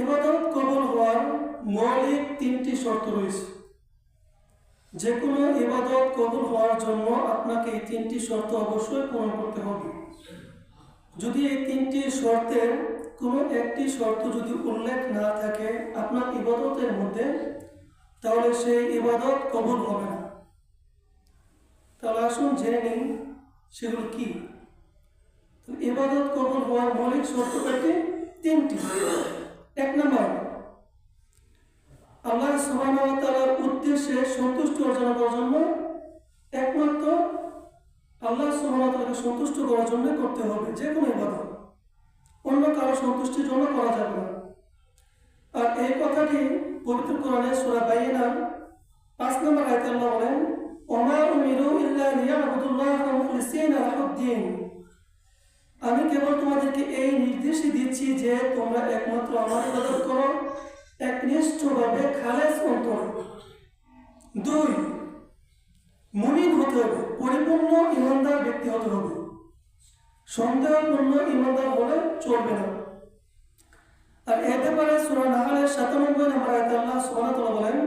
ইবাদত কবুল হওয়ার মৌলিক তিনটি শর্ত রয়েছে। যে কোনো ইবাদত কবুল হওয়ার জন্য আপনাকে এই তিনটি শর্ত অবশ্যই পূরণ করতে হবে। যদি এই তিনটি শর্তের কোনো একটি শর্ত যদি উল্লেখ না থাকে আপনার ইবাদতের মধ্যে, তাহলে সেই ইবাদত কবুল হবে না। তাহলে আসুন জেনে নিন সেগুলো কি। ইবাদত কবুল হওয়ার মৌলিক শর্ত তিনটি। এক নম্বর, আল্লাহ সুবহানাহু ওয়া তাআলার উদ্দেশ্যে সন্তুষ্টি অর্জনের জন্য একমাত্র আল্লাহ সুবহানাহু ওয়া তাআলাকে সন্তুষ্ট করার জন্য করতে হবে যে কোনো ইবাদত, অন্য কারো সন্তুষ্টির জন্য করা যাবে না। আর এই কথাটি পবিত্র কোরআনে সূরা বাইয়িনার 5 নম্বর আয়াতে আল্লাহ বলেন, ওমা উমিরু ইল্লা লিয়াবুদুল্লাহা মুখলিসিনা লাহুদ্দিন। আমি কেবল তোমাদেরকে এই নির্দেশই দিচ্ছি যে তোমরা একমাত্র আমার ইবাদত করো একনিষ্ঠভাবে, খালেস অন্তরে। 2, মুমিন হতে হবে, পরিপূর্ণ ঈমানদার ব্যক্তি হতে হবে। সন্দেহপূর্ণ ঈমানদার হলে চলবে না। আর এ ব্যাপারে সূরা নাহলের 97 নম্বর আয়াতে আল্লাহ সুবহানাহু ওয়া তাআলা বলেন,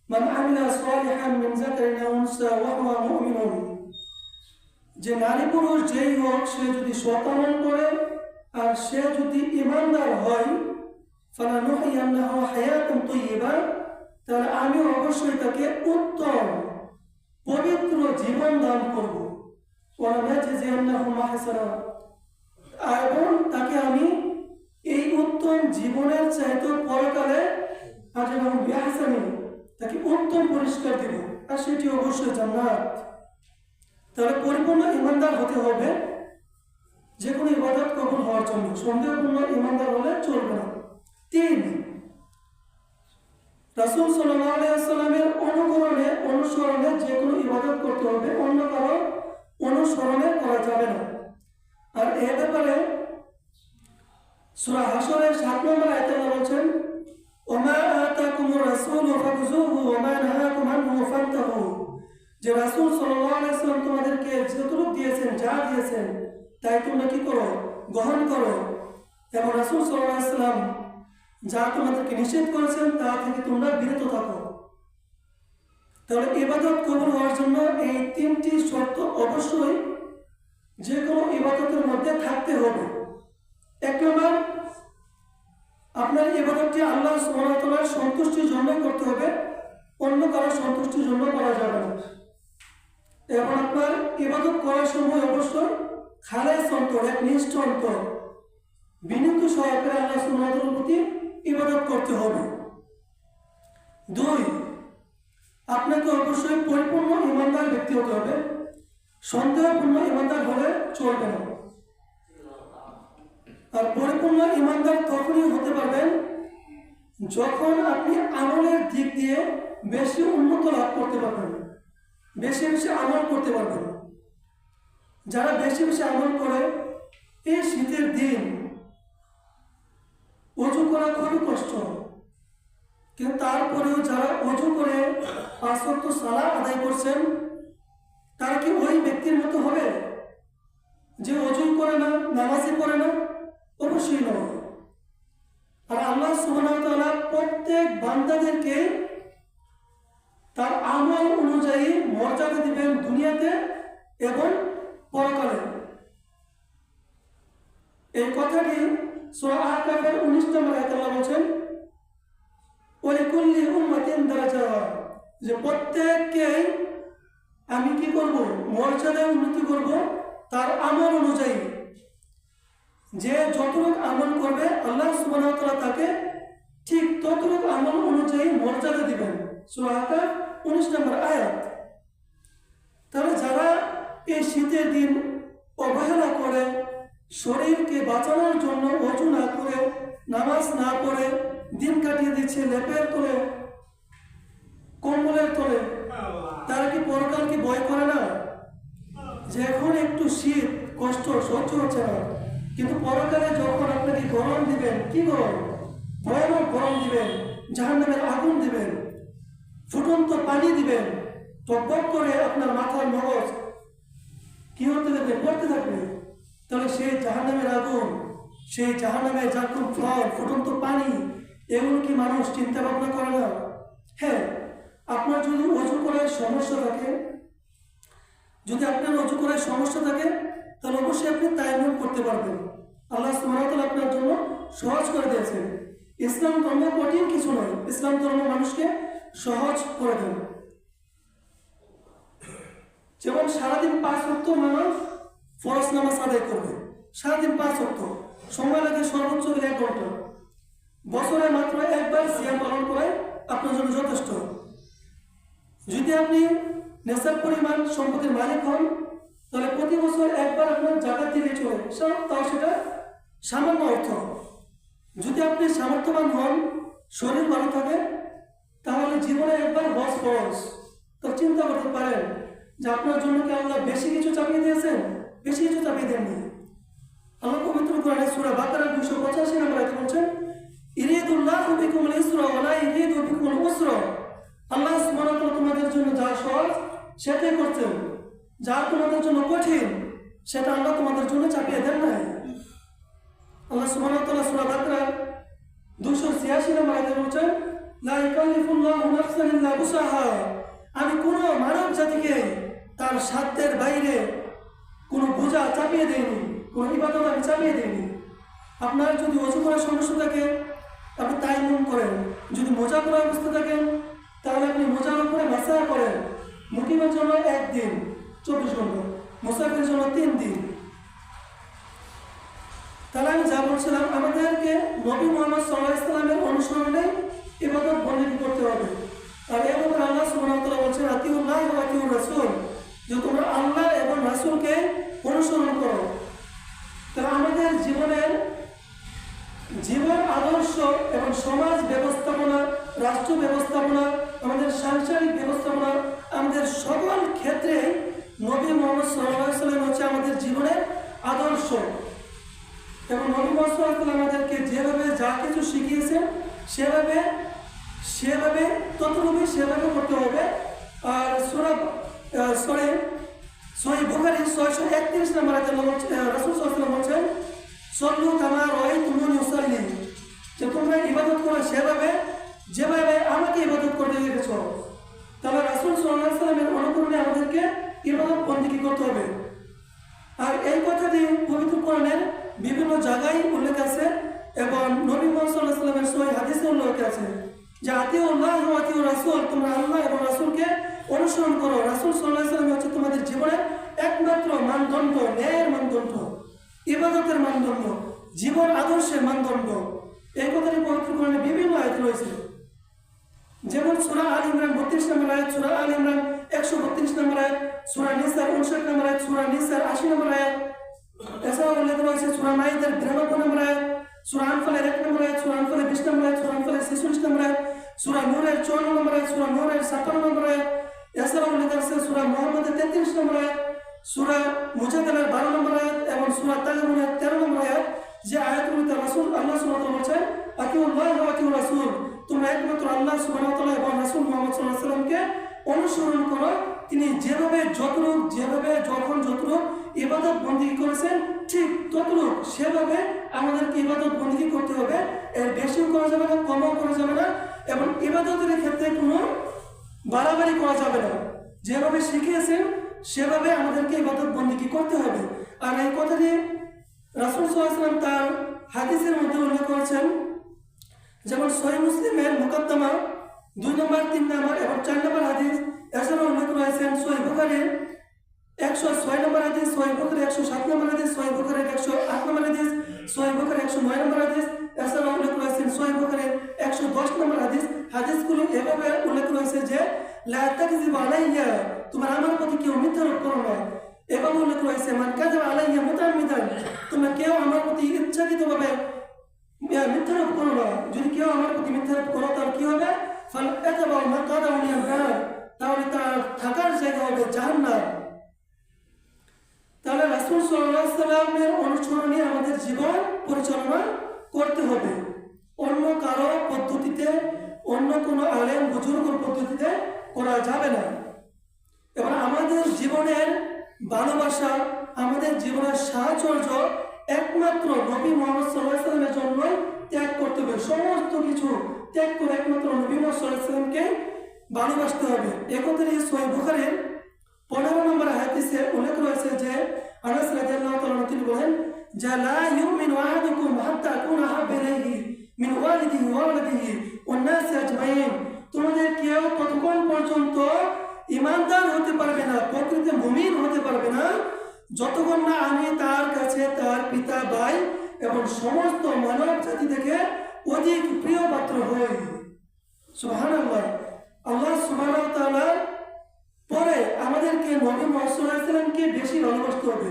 মান আমিলা সালিহান মিন যাকারিন আও উনসা ওয়া হুয়া মুমিনুন। যে নারী পুরুষ যেই হোক, সে যদি সৎ আমল করে আর সে যদি ঈমানদার হয়, ফালানুহইয়ান্নাহু হায়াতান তাইয়্যিবা, তাহলে আমি অবশ্যই তাকে উত্তম পবিত্র জীবন দান করব। ওয়া নাজজিয়ান্নাহুম আহসানা, এবং তাকে আমি এই উত্তম জীবনের চাইতে পরকালে আজরাহু বিআহসানি, তাকে উত্তম পুরস্কার দেব, আর সেটি অবশ্যই জান্নাত। তাহলে পরিপূর্ণ ঈমানদার হতে হবে যে কোনো ইবাদত কবুল হওয়ার জন্য। সন্দেহপূর্ণ ঈমানদার হলে চলবে না। 3, রাসূল সাল্লাল্লাহু আলাইহি ওয়াসাল্লামের অনুসরণে যে কোনো ইবাদত করতে হবে, অন্য কারো অনুসরণে করা যাবে না। আর এই ব্যাপারে সূরা হাশরের 7 নম্বর আয়াতে আল্লাহ বলেন, ওমা আতাকুমুর রাসূলু ফাখুযুহু ওয়া মা নাহাকুম আনহু ফান্তাহু। যে রাসূল সাল্লাল্লাহু আলাইহি ওয়াসাল্লাম তোমাদেরকে যতটুকু দিয়েছেন, যা দিয়েছেন, তাই তোমরা কি করো? গ্রহণ করো। এবং রাসূল সাল্লাল্লাহু আলাইহি ওয়াসাল্লাম যা তোমাদেরকে নিষেধ করেছেন তা থেকে তোমরা বিরত থাকো। তাহলে ইবাদত কবুল হওয়ার জন্য এই তিনটি শর্ত অবশ্যই যে কোনো ইবাদতের মধ্যে থাকতে হবে। 1 নম্বর, আপনার ইবাদতটি আল্লাহ সুবহানাহু ওয়া তাআলার সন্তুষ্টির জন্য করতে হবে, অন্য কারো সন্তুষ্টির জন্য করা যাবে না। এবং আপনার ইবাদত করার সময় অবশ্যই খালেস অন্তর, একনিষ্ঠ অন্তর, বিনীত সহকারে আল্লাহ সুবহানাহু ওয়া তাআলার প্রতি ইবাদত করতে হবে। 2, আপনাকে অবশ্যই পরিপূর্ণ ঈমানদার ব্যক্তি হতে হবে। সন্দেহপূর্ণ ঈমানদার হলে চলবে না। আর পরিপূর্ণ ঈমানদার তখনই হতে পারবেন যখন আপনি আমলের দিক দিয়ে বেশি উন্নত লাভ করতে পারবেন, বেশি বেশি আমল করতে পারবেন। যারা বেশি বেশি আমল করে, এই শীতের দিন ওযু করা খুবই কষ্ট, কিন্তু তারপরেও যারা ওযু করে 5 ওয়াক্ত সালাত আদায় করছেন, তারা কি ওই ব্যক্তির মতো হবে যে ওযু করে না, নামাজই পড়ে না? অবশ্যই নয়। আর আল্লাহ সুবহানাহু ওয়া তাআলা প্রত্যেক বান্দাদেরকে তার আমল অনুযায়ী মর্যাদা দিবেন দুনিয়াতে এবং পরকালে। এই কথাটি সূরা আহকাফের 19 নম্বর আয়াতে আল্লাহ বলেন, ওয়ালিকুল্লি উম্মাতিন দারাজাত, যে প্রত্যেককে আমি কি করব? মর্যাদা উন্নতি করব তার আমল অনুযায়ী। যে যতটুকু আমল করবে আল্লাহ সুবহানাহু ওয়া তাআলা তাকে ঠিক ততটুকু আমল অনুযায়ী মর্যাদা দিবেন। সূরা আহকাফ 19 নম্বর আয়াত। তাহলে যারা এই শীতের দিন অবহেলা করে, শরীরকে বাঁচানোর জন্য ওযু না করে, নামাজ না পড়ে দিন কাটিয়ে দিচ্ছে লেপের তলে, কম্বলের তলে, তারা কি পরকালকে ভয় করে না? যে এখন একটু শীত কষ্ট সহ্য হচ্ছে না, কিন্তু পরকালে যখন আপনাকে গরম দিবেন, কি গরম? ভয়ানক গরম দিবেন, জাহান্নামের আগুন দিবেন, ফুটন্ত পানি দিবেন, টকবক করে আপনার মাথার মগজ কি হতে থাকবে? পড়তে থাকবে। তাহলে সেই জাহান্নামের আগুন, সেই জাহান্নামে জাকুম ফল, ফুটন্ত পানি, এগুলো কি মানুষ চিন্তা ভাবনা করে না? হ্যাঁ, আপনার যদি অজু করার সমস্যা থাকে, যদি আপনার অজু করার সমস্যা থাকে, তাহলে অবশ্যই আপনি তায়াম্মুম করতে পারবেন। আল্লাহ সুবহানাহু ওয়া তাআলা আপনার জন্য সহজ করে দিয়েছেন। ইসলাম ধর্ম কঠিন কিছু নয়, ইসলাম ধর্ম মানুষকে সহজ করে দেন। যেমন সারাদিন 5 ওয়াক্ত মানুষ ফরজ নামাজ আদায় করবে, সারাদিন 5 ওয়াক্ত, সময় লাগে সর্বোচ্চ 1 ঘন্টা। বছরে মাত্র একবার সিয়াম পালন করে আপনার জন্য যথেষ্ট। যদি আপনি নেশার পরিমাণ সম্পদের মালিক হন, তাহলে প্রতি বছর একবার আপনার জাকাত দিলে চলে, তাও সেটা সামান্য অর্থ। যদি আপনি সামর্থ্যবান হন, শরীর ভালো থাকে, তাহলে জীবনে একবার হজ ফরজ। তো চিন্তা করতে পারেন যে আপনার জন্য কি আল্লাহ বেশি কিছু চাপিয়ে দিয়েছেন? বেশি কিছু চাপিয়ে দেননি। আল্লাহ পবিত্র কোরআনে সূরা বাকারার 285 নম্বর আয়াতে বলছেন, ইরিদুল্লাহু বিকুমুল ইসরা ওয়া লা ইরিদু বিকুমুল উসরা। আল্লাহ সুবহানাহু ওয়া তাআলা তোমাদের জন্য যা সহজ সেটাই করছেন, যা তোমাদের জন্য কঠিন সেটা আল্লাহ তোমাদের জন্য চাপিয়ে দেন নাই। আল্লাহ সুবহানাহু ওয়া তাআলা সূরা বাকারা 286 নম্বর আয়াতে বলছেন, লা ইকাল্লিফুল্লাহু নাফসান ইল্লা উসাহা। আমি কোনো মানব জাতিকে তার সাধ্যের বাইরে কোনো বোঝা চাপিয়ে দেইনি, কোনো ইবাদত আমি চাপিয়ে দিইনি। আপনার যদি অজু করার সমস্যা থাকে, আপনি তায়াম্মুম করেন। যদি মোজা পরা অবস্থা থাকেন, তাহলে আপনি মোজার উপরে মাসা করেন। মুকিমের জন্য 1 দিন 24 ঘন্টা, মুসাফিরের জন্য 3 দিন। তাহলে আমি যা বলছিলাম, আমাদেরকে নবী মুহাম্মদ সাল্লাল্লাহু আলাইহি ওয়াসাল্লামের অনুসরণে ইবাদত বন্দেগী করতে হবে। আর এর উপর আল্লাহ সুবহানাহু ওয়া তাআলা বলছেন, আতিউল্লাহ ওয়া আতিউর রাসূল, যে তোমরা আল্লাহ এবং রাসূলকে অনুসরণ করো। তাহলে আমাদের জীবন আদর্শ এবং সমাজ ব্যবস্থাপনা, রাষ্ট্র ব্যবস্থাপনা, আমাদের সাংসারিক ব্যবস্থাপনা, আমাদের সকল ক্ষেত্রে নবী মুহাম্মদ সাল্লাল্লাহু আলাইহি ওয়াসাল্লাম হচ্ছে আমাদের জীবনের আদর্শ। এবং নবী মুহাম্মদ সাল্লাল্লাহু আলাইহি ওয়াসাল্লাম আমাদেরকে যেভাবে যা কিছু শিখিয়েছেন সেভাবে ততটুকু সেভাবে করতে হবে। আর সহিহ বুখারী 631 নম্বর আয়াতে রাসূল সাল্লাল্লাহু আলাইহি ওয়াসাল্লাম বলেন, সল্লু কামা রাআইতুমুনি উসাল্লি, যে তোমরা ইবাদত করো যেভাবে আমাকে ইবাদত করতে দেখেছো। তাহলে রাসূল সাল্লাল্লাহু আলাইহি ওয়াসাল্লামের অনুকরণে আমাদেরকে ইবাদত বন্দেগী করতে হবে। আর এই কথাটি পবিত্র কোরআনের বিভিন্ন জায়গায় উল্লেখ আছে এবং নবী মুহাম্মদ সাল্লাল্লাহু আলাইহি ওয়াসাল্লামের সহিহ হাদিসে উল্লেখ আছে যে আতিউল্লাহ ওয়া আতিউর রাসূল, তোমরা আল্লাহ এবং রাসূলকে অনুসরণ করো। রাসূল সাল্লাল্লাহু আলাইহি ওয়াসাল্লাম হচ্ছে তোমাদের জীবনের একমাত্র মানদণ্ড, ন্যায়ের মানদণ্ড, ইবাদতের মানদণ্ড, জীবন আদর্শের মানদণ্ড। এই কথাটি পবিত্র কোরআনে বিভিন্ন আয়াতে রয়েছে। যেমন সূরা আল ইমরান 32 নম্বর আয়াত, সূরা আল ইমরান 132 নম্বর আয়াত, সূরা নিসা 59 নম্বর আয়াত, সূরা নিসা 80 নম্বর আয়াত। এছাড়াও উল্লেখ রয়েছে সূরা মাইদার 92 নম্বর আয়াত, সূরা আনফালের 1 নম্বর আয়াত, সূরা আনফালের 20 নম্বর আয়াত, সূরা আনফালের 46 নম্বর আয়াত, সূরা নূরের 54 নম্বর আয়াত, সূরা নূরের 56 নম্বর আয়াত। এছাড়াও উল্লেখ আছে সূরা মুহাম্মাদের 33 নম্বর আয়াত, সূরা মুজাদালার 12 নম্বর আয়াত এবং সূরা তাগহাবুনের 13 নম্বর আয়াত, যে আয়াতগুলোতে রাসূল আল্লাহ সুবহানাহু ওয়া তাআলা বলেছেন, আতিউল্লাহ ওয়া আতিউর রাসূল, তোমরা একমাত্র আল্লাহ সুবহানাহু ওয়া তাআলা এবং রাসূল মুহাম্মদ সাল্লাল্লাহু আলাইহি ওয়াসাল্লামকে অনুসরণ করো। তিনি যেভাবে যখন যতটুকু ইবাদত বন্দেগী করেছেন, ঠিক ততটুকু সেভাবে আমাদেরকে ইবাদত বন্দেগী করতে হবে। এর বেশিও করা যাবে না, কমও করা যাবে না, এবং ইবাদতের ক্ষেত্রে কোনো বাড়াবাড়ি করা যাবে না। যেভাবে শিখিয়েছেন সেভাবে আমাদেরকে ইবাদত বন্দেগী করতে হবে। আর এই কথাটি রাসূল সাল্লাল্লাহু আলাইহি ওয়াসাল্লাম তার হাদিসের মধ্যে উল্লেখ করেছেন, যেমন সহিহ মুসলিমের মুকদ্দমা 2 নম্বর, 3 নম্বর এবং 4 নম্বর হাদিস। এছাড়াও উল্লেখ রয়েছেন সহিহ বুখারীর 106 নম্বর হাদিস, সহিহ বুখারীর 107 নম্বর হাদিস, সহিহ বুখারীর 108 নম্বর হাদিস, সহিহ বুখারীর 109 নম্বর হাদিস। এছাড়াও উল্লেখ রয়েছেন সহিহ বুখারীর 110 নম্বর হাদিস। হাদিসগুলো এভাবে উল্লেখ রয়েছে যে লা তাকযিবু আলাইয়া, তোমরা আমার প্রতি কেউ মিথ্যারোপ করো না। এভাবে উল্লেখ রয়েছে মান কাযাবা আলাইয়া মুতাআম্মিদান, তোমরা কেউ আমার প্রতি ইচ্ছাকৃতভাবে মিথ্যারোপ করো না। যদি কেউ আমার প্রতি মিথ্যারোপ করো তাহলে কি হবে? ফালাতাবা মাকাদাহু মিনান নার, তাহলে তার থাকার জায়গা হবে জাহান্নাম। তাহলে রাসূল সাল্লাল্লাহু আলাইহি ওয়াসাল্লামের অনুসরণে আমাদের জীবন পরিচালনা করতে হবে। অন্য কারো পদ্ধতিতে, অন্য কোনো আলেম বুজুর্গের পদ্ধতিতে করা যাবে না। এবার আমাদের জীবনের ভালোবাসা, আমাদের জীবনের সাহচর্য একমাত্র নবী মুহাম্মদ সাল্লাল্লাহু আলাইহি ওয়াসাল্লামের জন্য ত্যাগ করতে হবে। সমস্ত কিছু ত্যাগ করে একমাত্র নবী মুহাম্মদ সাল্লাল্লাহু আলাইহি ওয়াসাল্লামকে ভালোবাসতে হবে। একত্রে সহিহ বুখারীর 15 নম্বর হাদিসে উল্লেখ রয়েছে যে আনাস রাদিয়াল্লাহু তাআলা তিনি বলেন যে লা ইউমিনু আহাদুকুম হাত্তা আকুনা আহাব্বা ইলাইহি মিন ওয়ালিদিহি ওয়া ওয়ালাদিহি ওয়ান নাসি আজমাইন, তোমাদের কেউ ততক্ষণ পর্যন্ত ঈমানদার হতে পারবে না, প্রকৃত মুমিন হতে পারবে না, যতক্ষণ না আমি তার কাছে তার পিতা ভাই এবং সমস্ত মানব জাতি থেকে অধিক প্রিয় পাত্র হই। সুবহানাল্লাহ। আল্লাহ সুবহানাহু ওয়া তাআলা পরে আমাদেরকে নবী মুহাম্মদ সাল্লাল্লাহু আলাইহি ওয়াসাল্লামকে বেশি ভালোবাসতে হবে।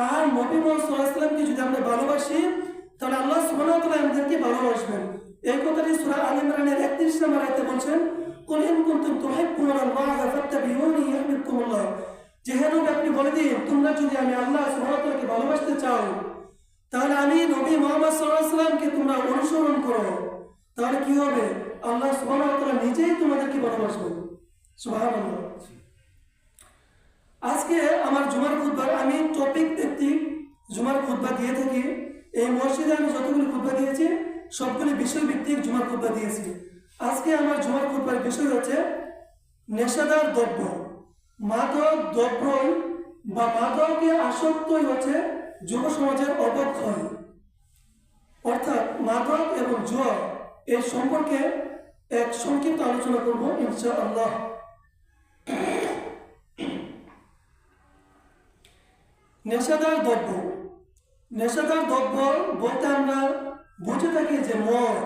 আর নবী মুহাম্মদ সাল্লাল্লাহু আলাইহি ওয়াসাল্লামকে যদি আমরা ভালোবাসি তাহলে আল্লাহ সুবহানাহু ওয়া তাআলা আমাদেরকে ভালোবাসবেন। এই কথাটি সূরা আল ইমরানের 31 নম্বর আয়াতে বলেন, কুল ইন কুনতুম তুহিব্বুনাল্লাহ ফাত্তাবিউনি ইউহিব্বুকুমুল্লাহ, যে হে নবী আপনি বলে দিন তোমরা যদি আমি আল্লাহ সুবহানাহু ওয়া তাআলাকে ভালোবাসতে চাও তাহলে আমি নবী মুহাম্মদ সাল্লাল্লাহু আলাইহি ওয়াসাল্লামকে তোমরা অনুসরণ করো, তাহলে কি হবে? আল্লাহ সুবহানাহু ওয়া তাআলা নিজেই তোমাদেরকে ভালোবাসবেন। সুবহানাল্লাহ। আজকে আমার জুমার খুতবার আমি টপিক ভিত্তিক জুমার খুতবা দিয়ে থাকি। এই মসজিদে আমি যতগুলি খুতবা দিয়েছি সবগুলি বিষয় ভিত্তিক জুমার খুতবা দিয়েছি। আজকে আমার জুমার খুতবার বিষয় হচ্ছে নেশাদার দ্রব্য। মাদক দ্রব্য বা মাদকে আসক্তই হচ্ছে যুব সমাজের অবক্ষয়। অর্থাৎ মাদক এবং জুয়া এর সম্পর্কে এক সংক্ষিপ্ত আলোচনা করব ইনশাআল্লাহ। নেশাদার দ্রব্য। নেশাদার দ্রব্য বলতে আমরা বুঝে থাকি যে মদ,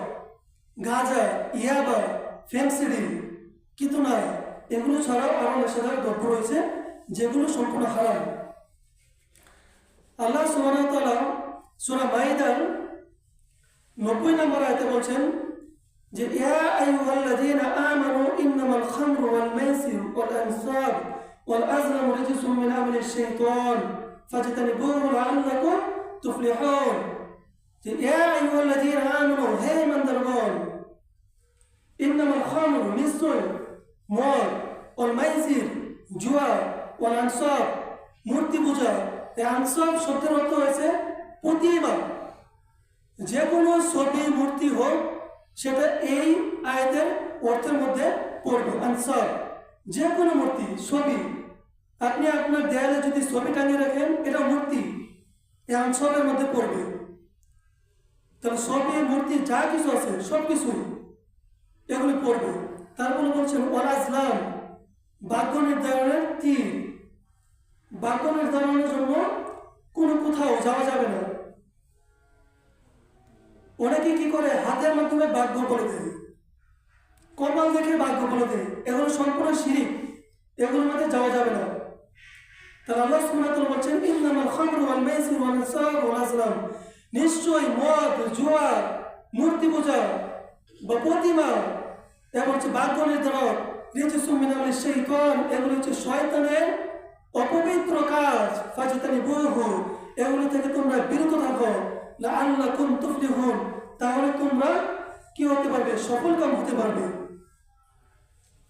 গাঁজা, ইয়াবা, ফেন্সিডিল, কিতনায়, এগুলো ছাড়াও আরো নেশাদার দ্রব্য রয়েছে যেগুলো সম্পূর্ণ হারাম। আল্লাহ সুবহানাহু ওয়া তাআলা সূরা মাইদার 90 নম্বর আয়াতে বলেন যে ইয়া আইয়ুহাল্লাযীনা আমানু ইন্নামাল খামরু ওয়াল মাইসিরু ওয়াল আনসাব ওয়াল আজলামু রিজসুম মিন আমালিশ শাইতান ফাজতানিবুহু লাআল্লাকুম তুফলিহুন। যে ইয়া আইয়ুহাল্লাযীনা আমানু, হে ইমানদারগণ, ইন্নামাল খামরু, নিশ্চয় মদ, ওয়াল মাইসির জুয়া, ওয়াল আনসাব মূর্তি পূজা। এই আনসাব শব্দের অর্থ হয়েছে প্রতিমা। যে কোনো ছবি মূর্তি হোক সেটা এই আয়াতের অর্থের মধ্যে পড়বে। আনসাব যে কোনো মূর্তি, ছবি, আপনি আপনার দেয়ালে যদি ছবি টাঙিয়ে রাখেন এটা মূর্তি, এই আনসাবের মধ্যে পড়বে। তাহলে ছবি মূর্তি যা কিছু আছে সব কিছুই এগুলি পড়বে। তারপরে বলছেন ওয়াল আজলাম, ভাগ্য নির্ধারণের তীর। ভাগ্য নির্ধারণের জন্য কোনো কোথাও যাওয়া যাবে না। অনেকে কি করে হাতের মাধ্যমে ভাগ্য বলে দেয়, কপাল দেখে ভাগ্য বলে দেয়, এগুলো সম্পূর্ণ শিরক, এগুলোর মধ্যে যাওয়া যাবে না। তাহলে আল্লাহ সুবহানাহু ওয়া তাআলা বলেন ইন্নামাল খামরু ওয়াল মাইসির ওয়াল আনসাব ওয়াল আজলাম, নিশ্চয় মদ, জুয়া, মূর্তি পূজা বা প্রতিমা এবং ভাগ্য নির্ধারণ রিজসুম মিন আমালিশ শাইতান, এগুলো হচ্ছে শয়তানের অপবিত্র কাজ। ফাজতানিবুহু, এগুলো থেকে তোমরা বিরত থাকো। লাআল্লাকুম তুফলিহুন, তাহলে তোমরা কি হতে পারবে? সফলকাম হতে পারবে।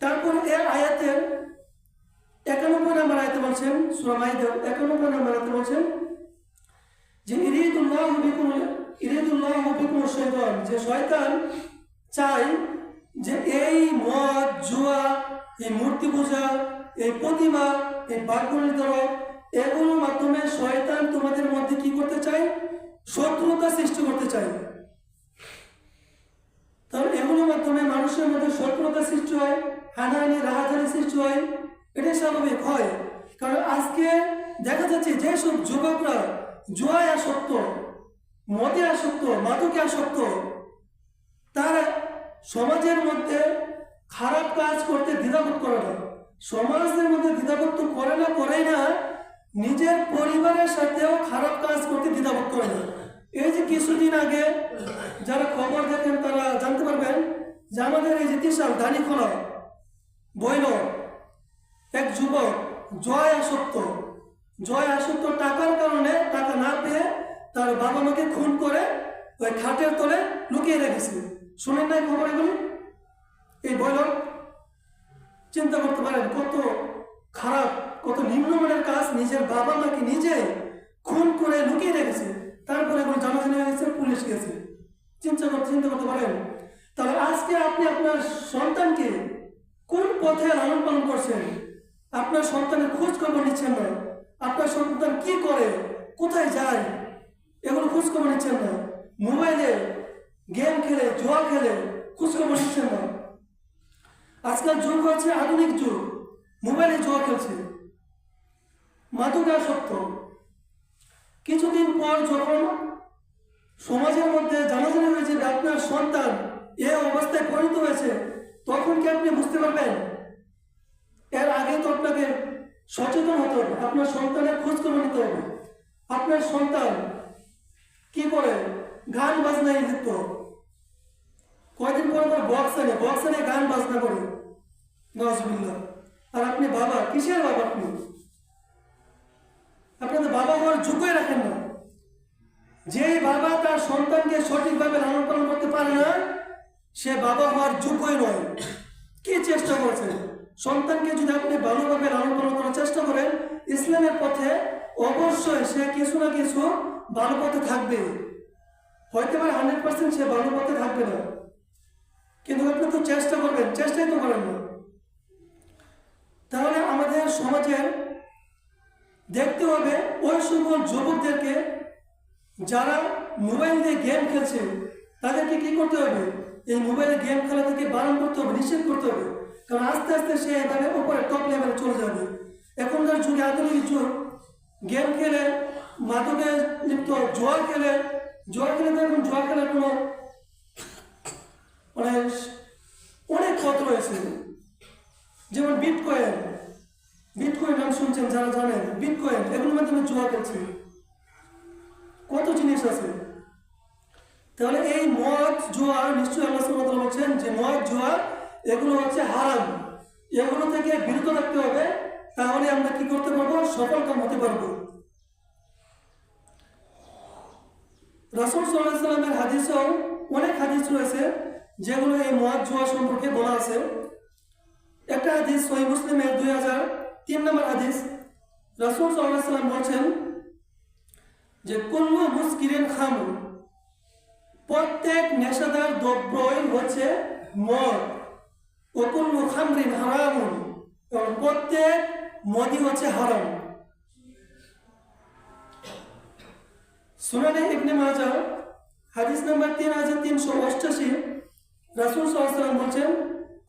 তারপর এই আয়াতের 91 নম্বর আয়াতে বলছেন, সূরা মাইদার 91 নম্বর আয়াতে বলছেন যে ইরিদুল্লাহু বিকুম শাইতান, যে শয়তান চায় যে এই মদ, জুয়া, এই মূর্তি পূজা, এই প্রতিমা, এই ভাগ্য নির্ধারণ, এগুলোর মাধ্যমে শয়তান তোমাদের মধ্যে কি করতে চায়? শত্রুতা সৃষ্টি করতে চায়। তাহলে এগুলোর মাধ্যমে মানুষের মধ্যে শত্রুতা সৃষ্টি হয়, হানাহানি, রাহাজানি সৃষ্টি হয়। এটাই স্বাভাবিক হয়, কারণ আজকে দেখা যাচ্ছে যেসব যুবকরা জুয়ায় আসক্ত, মদে আসক্ত, মাদকে আসক্ত, তারা সমাজের মধ্যে খারাপ কাজ করতে দ্বিধাবোধ করে না। সমাজের মধ্যে দ্বিধাবোধ তো করেই না, নিজের পরিবারের সাথেও খারাপ কাজ করতে দ্বিধাবোধ করে না। এই যে কিছুদিন আগে যারা খবর দেখেন তারা জানতে পারবেন যে আমাদের এই যে ত্রিশাল ধানিখোলা বইল এক যুবক জয় আসক্ত টাকার কারণে, টাকা না পেয়ে তার বাবা মাকে খুন করে ওই খাটের তলে লুকিয়ে রেখেছে। শুনেন নাই খবর এগুলি? এই বইল চিন্তা করতে পারেন কত খারাপ, কত নিম্নমানের কাজ, নিজের বাবা মাকে নিজে খুন করে লুকিয়ে রেখেছে। তারপরে এখন জানাজানি হয়ে গেছে, পুলিশ গেছে। চিন্তা করতে পারেন? তাহলে আজকে আপনি আপনার সন্তানকে কোন পথে লালন পালন করছেন? আপনার সন্তানের খোঁজ খবর নিচ্ছেন না। আপনার সন্তান কি করে, কোথায় যায়, এগুলো খোঁজ খবর নিচ্ছেন না। মোবাইলে গেম খেলে, জুয়া খেলে খোঁজ খবর নিচ্ছেন না। আজকাল যুগ হচ্ছে আধুনিক যুগ, মোবাইলে জুয়া খেলছে, মাদকাসক্ত। কিছুদিন পর যখন সমাজের মধ্যে জানাজানি হয়েছে যে আপনার সন্তান এ অবস্থায় পরিণত হয়েছে, তখন কি আপনি বুঝতে পারবেন? এর আগে তো আপনাকে সচেতন হতে হবে, আপনার সন্তানের খোঁজ খবর নিতে হবে। আপনার সন্তান কি করে? গান বাজনায় লিপ্ত, কয়দিন পর বক্স আনে গান বাজনা করে, নাউজুবিল্লাহ। আর আপনি বাবা, কিসের বাবা? আপনি তো বাবা হওয়ার যোগ্যই রাখেন না। যে বাবা তার সন্তানকে সঠিকভাবে লালন পালন করতে পারে না, সে বাবা হওয়ার যোগ্যই নয়। কি চেষ্টা করছেন? সন্তানকে যদি আপনি ভালোভাবে লালন পালন করার চেষ্টা করেন ইসলামের পথে, অবশ্যই সে কিছু না কিছু ভালো পথে থাকবে। হয়তো 100% সে ভালো পথে থাকবে না, কিন্তু আপনি তো চেষ্টা করবেন, চেষ্টাই তো করেন না। তাহলে আমাদের সমাজের দেখতে হবে ওই সকল যুবকদেরকে যারা মোবাইল দিয়ে গেম খেলছে, তাদেরকে কি করতে হবে? এই মোবাইলে গেম খেলা থেকে বারণ করতে হবে, নিষেধ করতে হবে। কারণ আস্তে আস্তে সে এভাবে উপরে টপ লেভেলে চলে যাবে। এখনকার যুগে, আধুনিক যুগ, গেম খেলে, মাদকে লিপ্ত, জুয়া খেলে তো এখন জুয়া খেলার কোনো মানে অনেক পথ রয়েছে। যেমন বিটকয়েন নাম শুনছেন যারা জানেন, বিটকয়েন, এগুলোর মাধ্যমে জুয়া খেলছে, কত জিনিস আছে। তাহলে এই মদ জুয়া, নিশ্চয়ই আল্লাহ সুবহানাহু ওয়া তাআলা বলছেন যে মদ জুয়া এগুলো হচ্ছে হারাম, এগুলো থেকে বিরত থাকতে হবে। তাহলে আমরা কি করতে পারবো? সফল কাম হতে পারবো। রাসূল সাল্লাল্লাহু আলাইহি ওয়াসাল্লামের হাদিসেও অনেক হাদিস রয়েছে যেগুলো এই মদ জুয়া সম্পর্কে বলা আছে। একটা হাদিস সহিহ মুসলিমের 2003 নম্বর হাদিস, রাসূল সাল্লাল্লাহু আলাইহি ওয়াসাল্লাম বলেছেন যে কুল্লু মুসকিরিন খামর, প্রত্যেক নেশাদার দ্রব্যই হচ্ছে মদ। ও কুল্লু খামরিন হারামুন, এবং প্রত্যেক মদই হচ্ছে হারাম। সুনানে ইবনে মাজাহ হাদিস নাম্বার 3388, রাসূল সাল্লাল্লাহু আলাইহি ওয়াসাল্লাম বলেছেন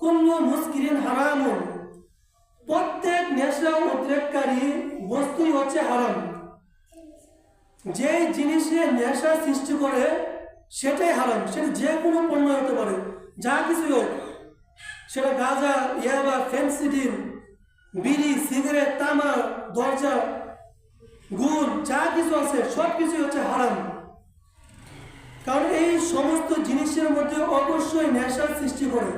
কুল্লু মুসকিরিন হারামুন, প্রত্যেক নেশা উদ্রেককারী বস্তুই হচ্ছে হারাম। যে জিনিসে নেশা সৃষ্টি করে সেটাই হারাম। সেটা যে কোনো পণ্য হতে পারে, যা কিছু হোক, সেটা গাঁজা, ইয়াবা, ফেন্সিডিল, বিড়ি, সিগারেট, তামাক, দরজা, গুল, যা কিছু আছে সব কিছুই হচ্ছে হারাম। কারণ এই সমস্ত জিনিসের মধ্যে অবশ্যই নেশার সৃষ্টি করে।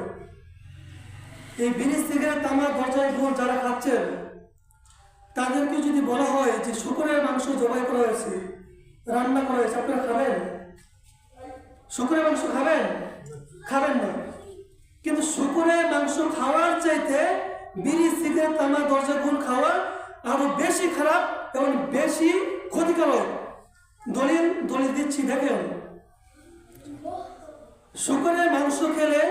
এই বিড়ি, সিগারেট, তামাক, দরজা, গুল যারা খাচ্ছেন, তাদেরকে যদি বলা হয় যে শুকরের মাংস জবাই করা হয়েছে, রান্না করা হয়েছে, আপনারা খাবেন? শুকরের মাংস খাবেন? খাবেন না। কিন্তু শুকরের মাংস খাওয়ার চাইতে বিড়ি, সিগারেট, তামাক, দরজা, গুল খাওয়া আরো বেশি খারাপ এবং বেশি ক্ষতিকারক। দলিল দিচ্ছি, দেখেন। শুকরের মাংস খেলে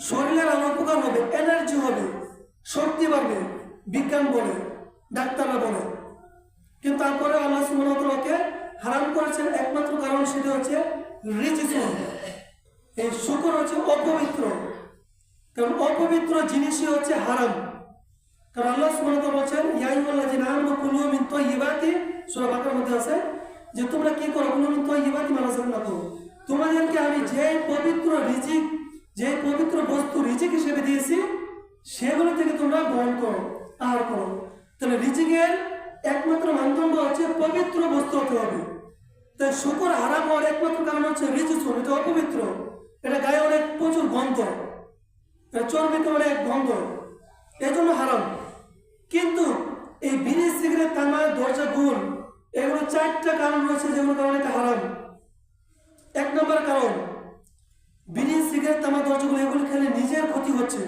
শরীরের আরো উপকার হবে, এনার্জি হবে, শক্তি বাড়বে, বিজ্ঞান বলে, ডাক্তাররা বলে। কিন্তু তারপরে আল্লাহ সুবহানাহু ওয়া তাআলাকে হারাম করেছেন একমাত্র কারণ সেটা হচ্ছে রিজিসুন। এই শুকর হচ্ছে অপবিত্র, কারণ অপবিত্র জিনিসই হচ্ছে হারাম। কারণ আল্লাহ সুবহানাহু ওয়া তাআলা বলেছেন ইয়া আইয়ুহাল্লাযীনা আমানু কুলু মিন তাইয়্যিবাতি, সূরা বাকারার মধ্যে আছে যে তোমরা কি করো? কুলু মিন তাইয়্যিবাতি মা রাযাকনাকুম, তোমাদেরকে আমি যে পবিত্র রিজিক, যে পবিত্র বস্তু রিজিক হিসেবে দিয়েছি সেগুলো থেকে তোমরা গ্রহণ করো, আহার করো। তাহলে রিজিকের একমাত্র মানদণ্ড হচ্ছে পবিত্র বস্তু হতে হবে। তাই শুকর হারাম হওয়ার একমাত্র কারণ হচ্ছে রিজিসুন, এটা অপবিত্র, এটা গায়ে অনেক প্রচুর গন্ধ, এটা চর্বিতে অনেক গন্ধ, এই জন্য হারাম। কিন্তু এই বিড়ি, সিগারেট, তামাক, দরজা, গুল, এগুলো 4টা কারণ রয়েছে যেগুলো কারণে এটা হারাম। 1 নম্বর কারণ, বিড়ি, সিগারেট, তামাক, দরজা, গুল এগুলো খেলে নিজের ক্ষতি হচ্ছে।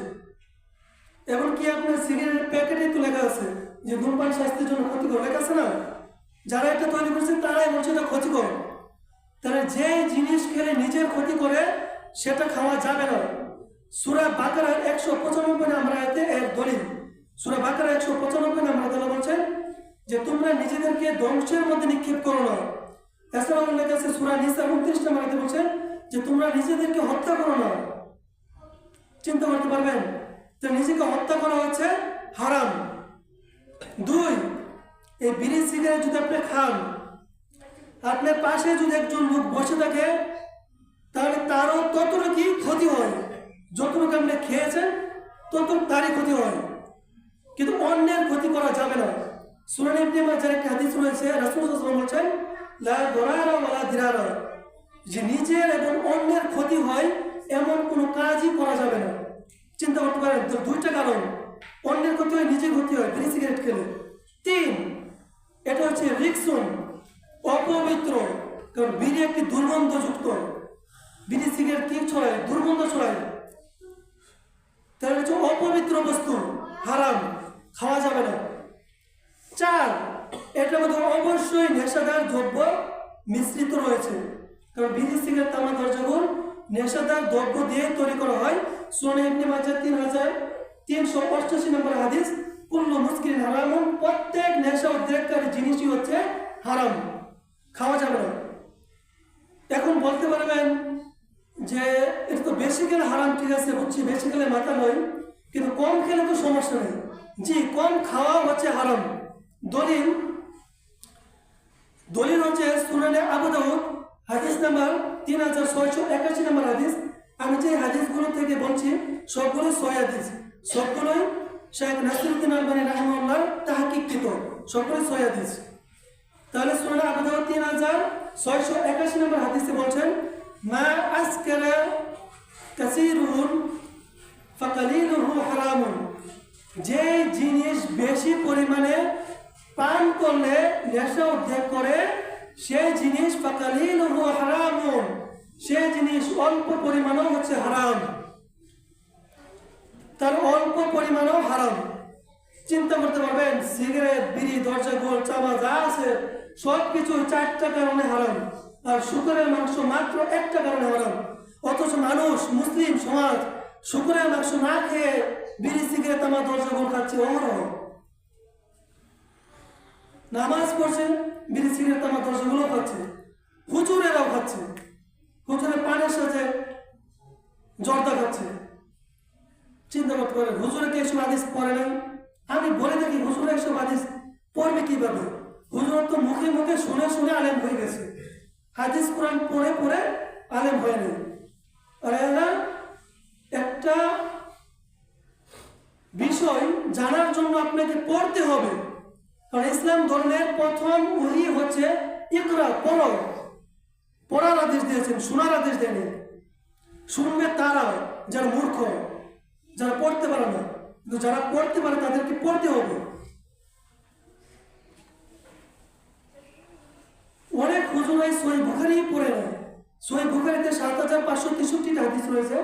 এখন কি আপনার সিগারেট প্যাকেটে তো লেখা আছে যে ধূমপান স্বাস্থ্যের জন্য ক্ষতিকর, লেখা আছে না? যারা এটা তৈরি করছে তারাই বলছে এটা ক্ষতিকর। তাহলে যে জিনিস খেলে নিজের ক্ষতি করে সেটা খাওয়া যাবে না। সূরা বাকারার 195 নম্বর আয়াতে এর দলিল। সূরা বাকারা 195 নম্বর আয়াতে বলছেন যে তোমরা নিজেদেরকে ধ্বংসের মধ্যে নিক্ষেপ করো না। এছাড়াও উল্লেখ আছে সূরা নিসা 29 নম্বর আয়াতে বলছেন যে তোমরা নিজেদেরকে হত্যা করো না। চিন্তা করতে পারবেন যে নিজেকে হত্যা করা হচ্ছে হারাম। 2, এই বিড়ি সিগারেট যদি আপনি খান, আপনার পাশে যদি একজন লোক বসে থাকে তাহলে তারও ততটুকু ক্ষতি হয়, যতটুকু আপনি খেয়েছেন তত তারই ক্ষতি হয়, কিন্তু অন্যের ক্ষতি করা যাবে না। সুনান ইবনে মাজার একটা হাদিস রয়েছে, রাসূল সাল্লাল্লাহু আলাইহি ওয়াসাল্লাম বলেছেন লা দরারা ওয়ালা দিরারা, যে নিজের এবং অন্যের ক্ষতি হয় এমন কোনো কাজই করা যাবে না। চিন্তা করতে পারেন তো, 2টা কারণ, অন্যের ক্ষতি হয়, নিজের ক্ষতি হয় বিড়ি সিগারেট খেলে। 3, এটা হচ্ছে রিকসুন, অপবিত্র, কারণ বিড়ি একটি দুর্গন্ধযুক্ত, বিড়ি সিগারেট কি ছড়ায়? দুর্গন্ধ ছড়ায়। তাহলে হচ্ছে অপবিত্র বস্তু, হারাম, খাওয়া যাবে না। 4, এটার মধ্যে অবশ্যই নেশাদার দ্রব্য মিশ্রিত রয়েছে, কারণ বিড়ি সিগারেট তামাক যেমন নেশাদার দ্রব্য দিয়ে তৈরি করা হয়। সুনান ইবনে মাজাহ 3388 নম্বর হাদিস, কুল্লু মুসকিরিন হারামুন, প্রত্যেক নেশা উদ্রেককারী জিনিসই হচ্ছে হারাম, খাওয়া যাবে না। এখন বলতে পারবেন যে এটা তো বেশি খেলে হারাম, ঠিক আছে বুঝছি, বেশি খেলে মাথা নয়, কিন্তু কম খেলে তো সমস্যা নেই। জি, কম খাওয়া হচ্ছে হারাম। দলিল হচ্ছে সুনানে আবু দাউদ হাদিস নাম্বার 3681 নম্বর হাদিস। আমি যে হাদিসগুলো থেকে বলছি সবগুলো সহিহ হাদিস, সবগুলোই শেখ নাসিরউদ্দিন আলবানী রাহিমাহুল্লাহ তাহকিককৃত, সবগুলো সহিহ হাদিস। তাহলে সুনানে আবু দাউদ 3681 নম্বর হাদিসে বলছেন মা আসকারা কাসীরুন ফাকালিলুহু হারামুন, যে জিনিস বেশি পরিমাণে পান করলে নেশা উদ্রেক করে সেই জিনিস ফাকালিলুহু হারামুন, সেই জিনিস অল্প পরিমাণও হচ্ছে হারাম, তার অল্প পরিমাণও হারাম। চিন্তা করতে পারবেন সিগারেট, বিড়ি, দরজা গোল, চামা যা আছে সবকিছু 4টা কারণে হারাম, আর শুকরের মাংস মাত্র 1টা কারণে হারাম। অথচ মানুষ, মুসলিম সমাজ শুকরের মাংস না খেয়ে বিড়ি, সিগারেট, তামাক, দরজা গোল খাচ্ছে অহরহ। নামাজ পড়ছে, বিড়ি, সিগারেট, তামাক, দরজা গুলো খাচ্ছে, হুজুরেরাও খাচ্ছে, হুজুরের পানের সাথে জর্দা খাচ্ছে। চিন্তা করতে পারেন হুজুরকে এসব হাদিস পড়ে নাই। আমি বলে দেখি হুজুরে এসব হাদিস পড়বে কিভাবে? হুজুর তো মুখে মুখে শুনে শুনে আলেম হয়ে গেছে, হাদিস কোরআন পড়ে পড়ে আলেম হয়ে নেই। আর এরা একটা বিষয় জানার জন্য আপনাকে পড়তে হবে, কারণ ইসলাম ধর্মের প্রথম ওহী হচ্ছে ইকরা, পড়ো। পড়ার আদেশ দিয়েছেন, শোনার আদেশ দেয়নি। শুনবে তারা যারা মূর্খ, যারা পড়তে পারে না, কিন্তু যারা পড়তে পারে তাদেরকে পড়তে হবে। অনেক হুজুরাই সহিহ বুখারী পড়ে নেয়। সহিহ বুখারীতে 7563টা হাদিস রয়েছে,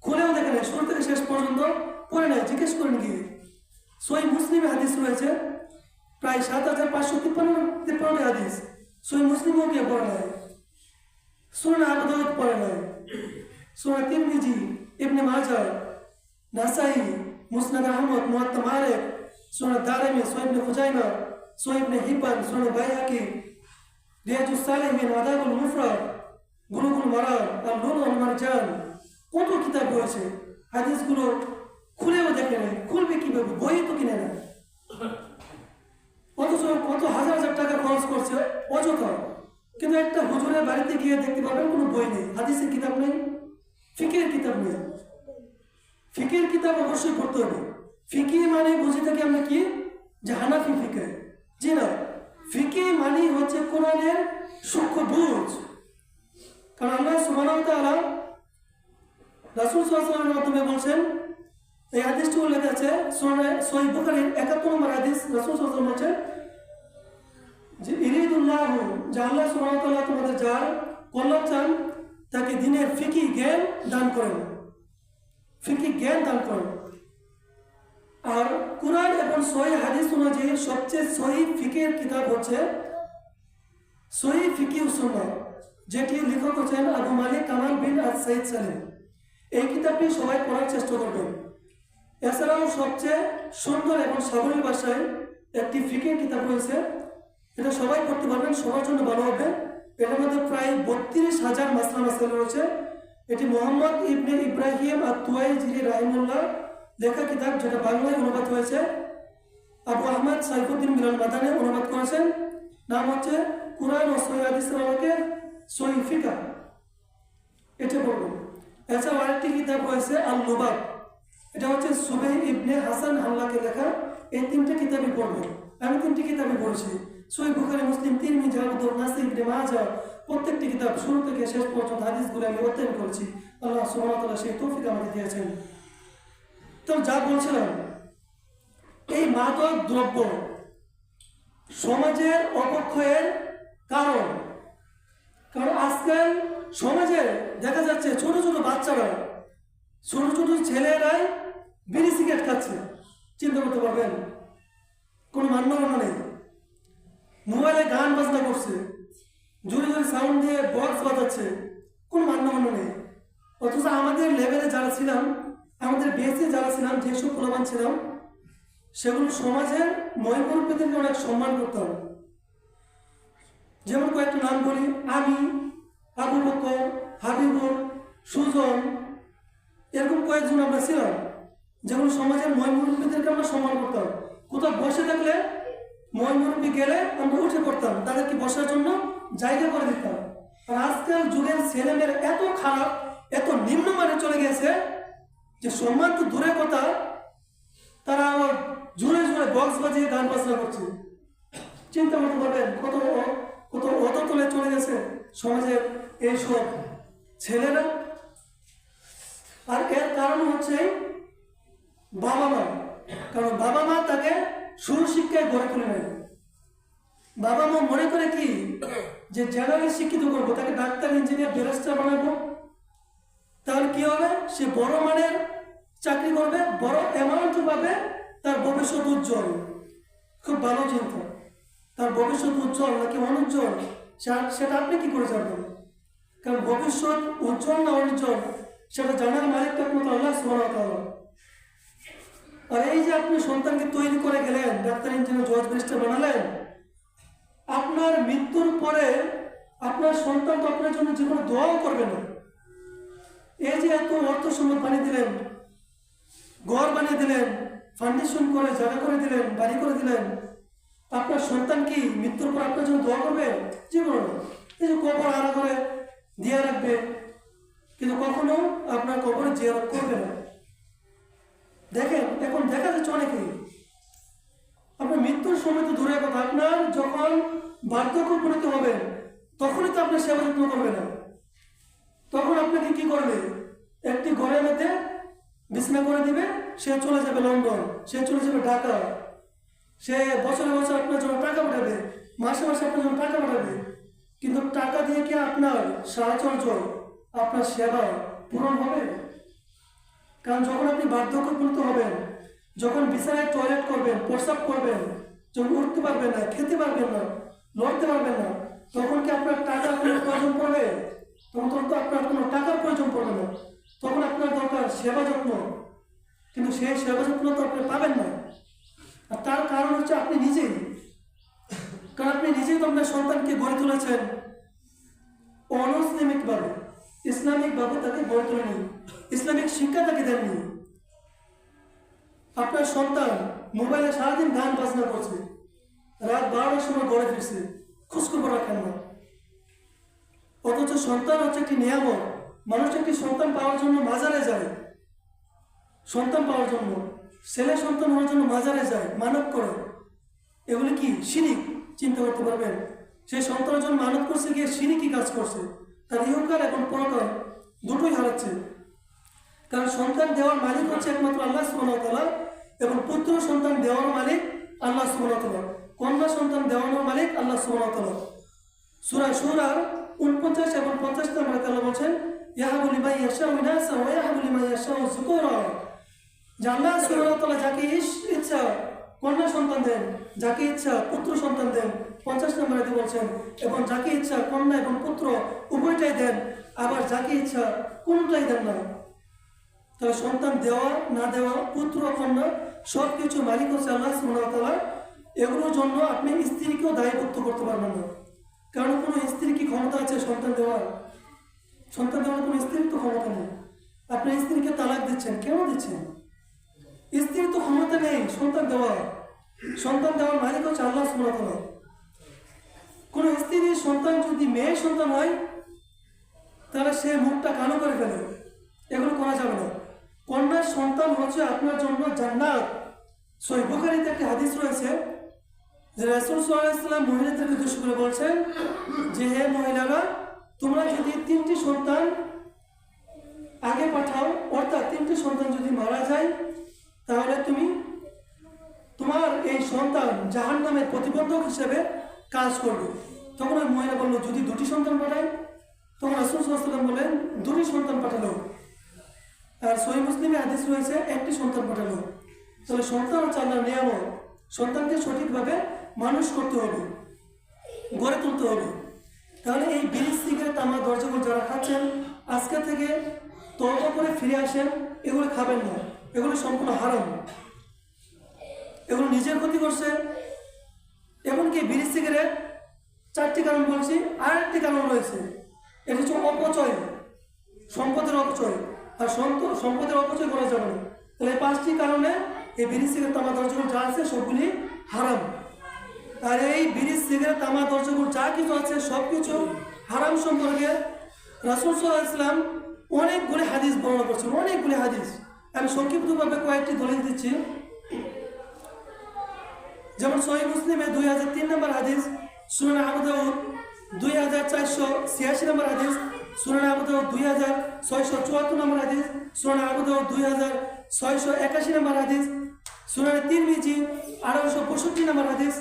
খুলেও দেখে নেয়, শুরু থেকে শেষ পর্যন্ত পড়ে নেয়, জিজ্ঞেস করেন গিয়ে। সহিহ মুসলিমে হাদিস রয়েছে প্রায় 7553টা হাদিস, সহিহ মুসলিমও গিয়ে পড়ে নেয়। সুনান আবু দাউদ পড়ে নেয়, সুনান তিরমিজি, ইবনে মাজাহ, নাসাই, মুসনাদ আহমদ, মুওয়াত্তা মালিক, সুনান দারিমি, সহিহ ইবনে খুজাইমা, সহিহ ইবনে হিব্বান, সুনান বাইহাকি, রিয়াজুস সালিহিন, আদাবুল মুফরাদ, বুলুগুল মারাম, আল-লুলু ওয়াল মারজান, কত কিতাব রয়েছে। হাদিসগুলো খুলেও দেখে নেয়, খুলবে কিভাবে? বই তো কিনে নেয়, অথচ কত হাজার হাজার টাকা খরচ করছে অযথা। কিন্তু একটা হুজুরের বাড়িতে গিয়ে দেখতে পাবেন কোনো বই নেই, হাদিসের কিতাব নেই, ফিকের কিতাব নেই। ফিকের কিতাব অবশ্যই পড়তে হবে। ফিকি মানে বুঝে থাকি আমরা কি, যে হানাফি ফিকে? জি না, ফিকি মানে হচ্ছে কোরআনের সূক্ষ্ম বুঝ। কারণ আল্লাহ সুবহানাহু ওয়া তাআলা রাসূল সাল্লাল্লাহু আলাইহি ওয়াসাল্লামের মাধ্যমে বলছেন, এই হাদিসটি উল্লেখ আছে সহিহ বুখারীর 71 নম্বর হাদিস। রাসূল সাল্লাল্লাহু আলাইহি ওয়াসাল্লাম বলছেন যে ইরিদুল্লাহু, যে আল্লাহ সুবহানাহু ওয়া তাআলা তোমাদের যার কল্যাণ চান তাকে দ্বীনের ফিকি জ্ঞান দান করেন, ফিকি জ্ঞান দান করেন। আর কুরআন এবং সহিহ হাদিস অনুযায়ী সবচেয়ে সহিহ ফিকের কিতাব হচ্ছে সহিহ ফিকি ওয়াস সুন্নাহ। যেটি লেখক হচ্ছেন আবু মালিক কামাল বিন আস-সাইদ সালিম। এই কিতাবটি সবাই পড়ার চেষ্টা করবেন। এছাড়াও সবচেয়ে সুন্দর এবং সাবলীল ভাষায় একটি ফিকহ কিতাব রয়েছে, এটা সবাই পড়তে পারবেন, সবার জন্য ভালো হবে। এটার মধ্যে প্রায় 32,000 মাসলা মাসাইল রয়েছে। এটি মোহাম্মদ ইবনে ইব্রাহিম আত-তুওয়াইজিরি রাহিমাহুল্লাহ লেখা কিতাব, যেটা বাংলায় অনুবাদ হয়েছে। আবু আহমদ সাইফুদ্দিন বিলাল মাদানী অনুবাদ করেছেন। নাম হচ্ছে কুরআন ও সহিহ হাদিসের আলোকে সহিহ ফিকহ, এটা পড়বেন। এছাড়াও আরেকটি কিতাব রয়েছে আল-লুবাব, এটা হচ্ছে সুবাইহ ইবনে হাসান হাল্লাকে লেখা। এই 3টে কিতাবই পড়বেন। আমি 3টি কিতাবই পড়েছি, সহিহ বুখারী, মুসলিম, তিরমিজি, আবু দাউদ, নাসাই, ইবনে মাজাহ, প্রত্যেকটি কিতাব শুরু থেকে শেষ পর্যন্ত হাদিসগুলো আমি অধ্যয়ন করেছি। আল্লাহ সুবহানাহু ওয়া তাআলা সেই তৌফিক আমাকে দিয়েছেন। তো যা বলছিলাম, এই মাদক দ্রব্য সমাজের অবক্ষয়ের কারণ। কারণ আজকাল সমাজে দেখা যাচ্ছে ছোট ছোট বাচ্চারা, ছোট ছোট ছেলেরাই বিড়ি সিগারেট খাচ্ছে। চিন্তা করতে পারবেন, কোনো মান্যগণ্য নেই। মোবাইলে গান বাজনা করছে, জোরে জোরে সাউন্ড দিয়ে বক্স বাজাচ্ছে, কোনো মান্যগণ্য নেই। অথচ আমাদের লেভেলে যারা ছিলাম, আমাদের বেসে যারা ছিলাম, যেসব প্রমাণ ছিলাম, সেগুলো সমাজের মহিমরূপীদেরকে অনেক সম্মান করতাম। যেমন কয়েকটা নাম বলি, আমি, আবু বকর, হাবিবুর, সুজন, এরকম কয়েকজন আমরা ছিলাম, যেগুলো সমাজের মহিমরূপীদেরকে আমরা সম্মান করতাম। কোথাও বসে থাকলে মহিমরূপী গেলে আমরা উঠে পড়তাম, তাদেরকে বসার জন্য জায়গা করে দিতাম। আর আজকাল যুগের ছেলেমেয়েরা এত খারাপ, এত নিম্নমানে চলে গেছে যে সম্মান তো দূরের কথা, তারা জোরে জোরে বক্স বাজিয়ে গান বাজনা করছে। চিন্তা করতে পারবেন কত কত অধতলে চলে গেছে সমাজের এইসব ছেলেরা। আর এর কারণ হচ্ছে বাবা মা। কারণ বাবা মা তাকে সুশিক্ষায় গড়ে তুলে নেয়। বাবা মা মনে করে কি যে জেনারেল শিক্ষিত করবো, তাকে ডাক্তার, ইঞ্জিনিয়ার, ব্যারিস্টার বানাবো, তাহলে কি হবে, সে বড় মানের চাকরি করবে, বড় অ্যামাউন্ট পাবে, তার ভবিষ্যৎ উজ্জ্বল। খুব ভালো চিন্তা, তার ভবিষ্যৎ উজ্জ্বল নাকি অনুজ্জ্বল সেটা আপনি কি করে জানবেন? কারণ ভবিষ্যৎ উজ্জ্বল না অনুজ্জ্বল সেটা জানার মালিক তো একমাত্র আল্লাহ সুবহানাহু ওয়া তাআলা। আর এই যে আপনি সন্তানকে তৈরি করে গেলেন, ডাক্তার, ইঞ্জিনিয়ার, জজ, ব্যারিস্টার বানালেন, আপনার মৃত্যুর পরে আপনার সন্তান তো আপনার জন্য জীবনে দোয়াও করবে না। এই যে এত অর্থ সম্পদ বানিয়ে দিলেন, ঘর বানিয়ে দিলেন, ফাউন্ডেশন করে জায়গা করে দিলেন, বাড়ি করে দিলেন, আপনার সন্তান কি মৃত্যুর পর আপনার জন্য দোয়া করবে? জীবন এই যে কবর আড়া করে দিয়ে রাখবে, কিন্তু কখনো আপনার কবরে জিয়ারত করবে না। দেখেন এখন দেখা যাচ্ছে অনেকেই, আপনার মৃত্যুর সময় তো দূরের কথা, আপনার যখন বার্ধক্য উপনীত হবেন তখনই তো আপনার সেবা যত্ন করবে না। তখন আপনাকে কি করবে? একটি ঘরের মধ্যে বিছানা করে দিবে, সে চলে যাবে লন্ডন, সে চলে যাবে ঢাকা, সে বছরে বছর আপনার জন্য টাকা পাঠাবে, মাসে মাসে আপনার জন্য টাকা পাঠাবে। কিন্তু টাকা দিয়ে কি আপনার সাহচর্য, আপনার সেবা পূরণ হবে? কারণ যখন আপনি বার্ধক্য উপনীত হবেন, যখন বিছানায় টয়লেট করবেন, প্রস্রাব করবেন, যখন উঠতে পারবেন না, খেতে পারবেন না, লড়তে পারবেন না, তখন কি আপনার টাকার কোনো প্রয়োজন পড়বে? তখন তো আপনার কোনো টাকার প্রয়োজন পড়বে না, তখন আপনার দরকার সেবা যত্ন। কিন্তু সেই সেবা যত্ন তো আপনি পাবেন না। আর তার কারণ হচ্ছে আপনি নিজেই। কারণ আপনি নিজেই তো আপনার সন্তানকে গড়ে তুলেছেন অনইসলামিকভাবে, ইসলামিকভাবে তাকে গড়ে তোলেনি, ইসলামিক শিক্ষা তাকে দেননি। আপনার সন্তান মোবাইলে সারাদিন গান বাজনা করছে, রাত 12টার সময় গড়ে ফিরছে, খোঁজখবর রাখেন না। অথচ সন্তান হচ্ছে একটি নিয়ামত। মানুষ একটি সন্তান পাওয়ার জন্য মাজারে যায়, সন্তান পাওয়ার জন্য, ছেলে সন্তান হওয়ার জন্য মাজারে যায়, মানত করে। এগুলি কি শিরিক? চিন্তা করতে পারবেন, সেই সন্তানের জন্য মানত করছে গিয়ে শিরিকি কাজ করছে, তার ইহকাল এবং পরকাল দুটোই হারাচ্ছে। কারণ সন্তান দেওয়ার মালিক হচ্ছে একমাত্র আল্লাহ সুবহানাহু ওয়া তাআলা, এবং পুত্র সন্তান দেওয়ার মালিক আল্লাহ সুবহানাহু ওয়া তাআলা, কন্যা সন্তান দেওয়ানোর মালিক আল্লাহ সুবহানাহু ওয়া তাআলা। সূরা শূরার 49 এবং 50 নম্বরে আল্লাহ বলেন, ইয়াহাবু লিমান ইয়াশাউ ইনাসা ওয়া ইয়াহাবু লিমান ইয়াশাউ যুকুরা। যে আল্লাহ সুবহানাহু ওয়া তাআলা যাকে ইচ্ছা কন্যা সন্তান দেন, যাকে ইচ্ছা পুত্র সন্তান দেন 50 নম্বর আয়াতে বলছেন, এবং যাকে ইচ্ছা কন্যা এবং পুত্র উভয়টাই দেন, আবার যাকে ইচ্ছা কোনটাই দেন না। তবে সন্তান দেওয়া না দেওয়া, পুত্র কন্যা সব কিছু মালিক হচ্ছে আল্লাহ সুবহানাহু ওয়া তাআলা। এগুলোর জন্য আপনি স্ত্রীকেও দায়বদ্ধ করতে পারবেন না, কারণ কোনো স্ত্রীর কি ক্ষমতা আছে সন্তান দেওয়ার? সন্তান দেওয়ার কোনো স্ত্রীর তো ক্ষমতা নেই। আপনি স্ত্রীকে তালাক দিচ্ছেন, কেন দিচ্ছেন? স্ত্রীর তো ক্ষমতা নেই সন্তান দেওয়ার। সন্তান দেওয়ার মালিক হচ্ছে আল্লাহ সুবহানাহু ওয়া তাআলা। কোনো স্ত্রীর সন্তান যদি মেয়ে সন্তান হয়, তাহলে সে মুখটা কালো করে ফেলে, এগুলো করা যাবে না। কন্যার সন্তান হচ্ছে আপনার জন্য জান্নাত। সহিহ বুখারীতে একটি হাদিস রয়েছে যে রাসূল সাল্লাল্লাহু আলাইহি ওয়াসাল্লাম মহিলাদেরকে উদ্দেশ্য করে বলছেন যে, হে মহিলারা, তোমরা যদি 3টি সন্তান আগে পাঠাও, অর্থাৎ 3টি সন্তান যদি মারা যায়, তাহলে তুমি তোমার এই সন্তান জাহান্নামের প্রতিবন্ধক হিসেবে কাজ করবে। তখন ওই মহিলা বলল, যদি 2টি সন্তান পাঠাই? তখন রাসূল সাল্লাল্লাহু আলাইহি ওয়াসাল্লাম বলেন, 2টি সন্তান পাঠালো। আর সহিহ মুসলিমে হাদিস রয়েছে 1টি সন্তান পাঠালো। তাহলে সন্তান হচ্ছে আল্লাহর নিয়ামত। সন্তানকে সঠিকভাবে মানুষ করতে হবে, গড়ে তুলতে হবে। তাহলে এই বিড়ি, সিগারেট, তামাক, দরজাগুলো যারা খাচ্ছেন, আজকে থেকে তওবা করে ফিরে আসেন, এগুলো খাবেন না। এগুলো সম্পূর্ণ হারাম, এগুলো নিজের ক্ষতি করছে। এমনকি বিড়ি, সিগারেট 4টি কারণ বলছি, আর একটি কারণ রয়েছে, এটা হচ্ছে অপচয়, সম্পদের অপচয়। আর সম্পদের অপচয় করা যাবে না। তাহলে এই 5টি কারণে এই বিড়ি, সিগারেট, তামাক, দরজাগুলো যা আছে সবগুলি হারাম। আর এই বিড়ি, সিগারেট, তামাক, দরজাগুলো যা কিছু আছে সব কিছু হারাম সম্পর্কে রাসূল সাল্লাল্লাহু আলাইহি ওয়াসাল্লাম অনেকগুলি হাদিস বর্ণনা করছেন, অনেকগুলি হাদিস। আমি সংক্ষিপ্তভাবে কয়েকটি দলিল দিচ্ছি। যেমন সহিহ মুসলিমে 2003 নম্বর হাদিস, সুনান আবু দাউদ 2486 নম্বর হাদিস, সুনান আবু দাউদ 2674 নম্বর হাদিস, সুনান আবু দাউদ 2681 নম্বর হাদিস, সুনানে তিরমিজি 1862 নম্বর হাদিস,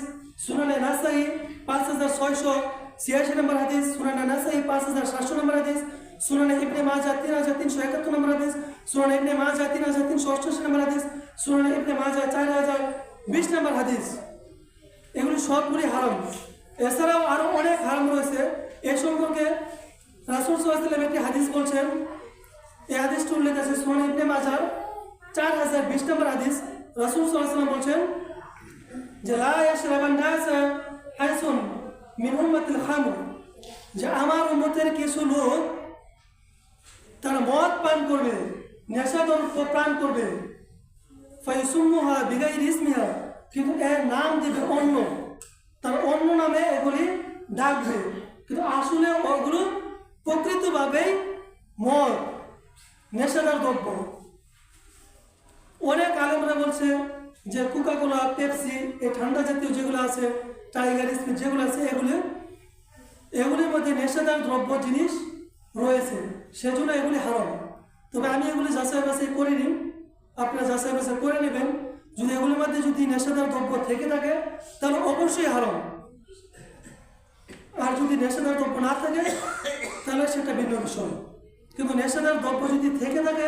সুনানে নাসাই 5686 নম্বর হাদিস, সুনানে নাসাই 5700 নম্বর হাদিস, সুনানে ইবনে মাজাহ 3371 নম্বর হাদিস, সুনানে ইবনে মাজাহ 3388 নম্বর হাদিস, সুনানে ইবনে মাজাহ 4020 নম্বর হাদিস। এগুলি সবগুলি হারাম। এছাড়াও আরো অনেক হারাম রয়েছে। এ সম্পর্কে রাসূল সাল্লাল্লাহু আলাইহি ওয়াসাল্লাম একটি হাদিস বলছেন, এই হাদিসটি উল্লেখ আছে সুনান ইবনে মাজাহ 4020 নম্বর হাদিস। রাসূল সাল্লাল্লাহু আলাইহি ওয়াসাল্লাম বলছেন যে, লা ইয়াশরাবান নাস হাইসুন মিন উম্মাতিল খামর, যে আমার উম্মতের কিছু লোক তারা মদ পান করবে, নেশাদ্রব্য পান করবে, ফায়ুসুম্মুহা বিগাইরি ইসমিহা, কিন্তু এর নাম দেবে অন্য, তার অন্য নামে এগুলি ডাকবে, কিন্তু আসলে ওগুলো প্রকৃতভাবেই মদ, নেশাদার দ্রব্য। অনেক আলেমরা বলছে যে কোকা-কোলা, পেপসি, এই ঠান্ডা জাতীয় যেগুলো আছে, টাইগার স্প্রিট যেগুলো আছে, এগুলির মধ্যে নেশাদার দ্রব্য জিনিস রয়েছে, সেজন্য এগুলি হারাম। তবে আমি এগুলি যাচাই বাছাই করিনি, আপনারা যাচাই বাছাই করে নেবেন। যদি এগুলির মধ্যে যদি নেশাদার দ্রব্য থেকে থাকে তাহলে অবশ্যই হারাম, আর যদি নেশাদার দ্রব্য না থাকে তাহলে সেটা ভিন্ন বিষয়। কিন্তু নেশাদার দ্রব্য যদি থেকে থাকে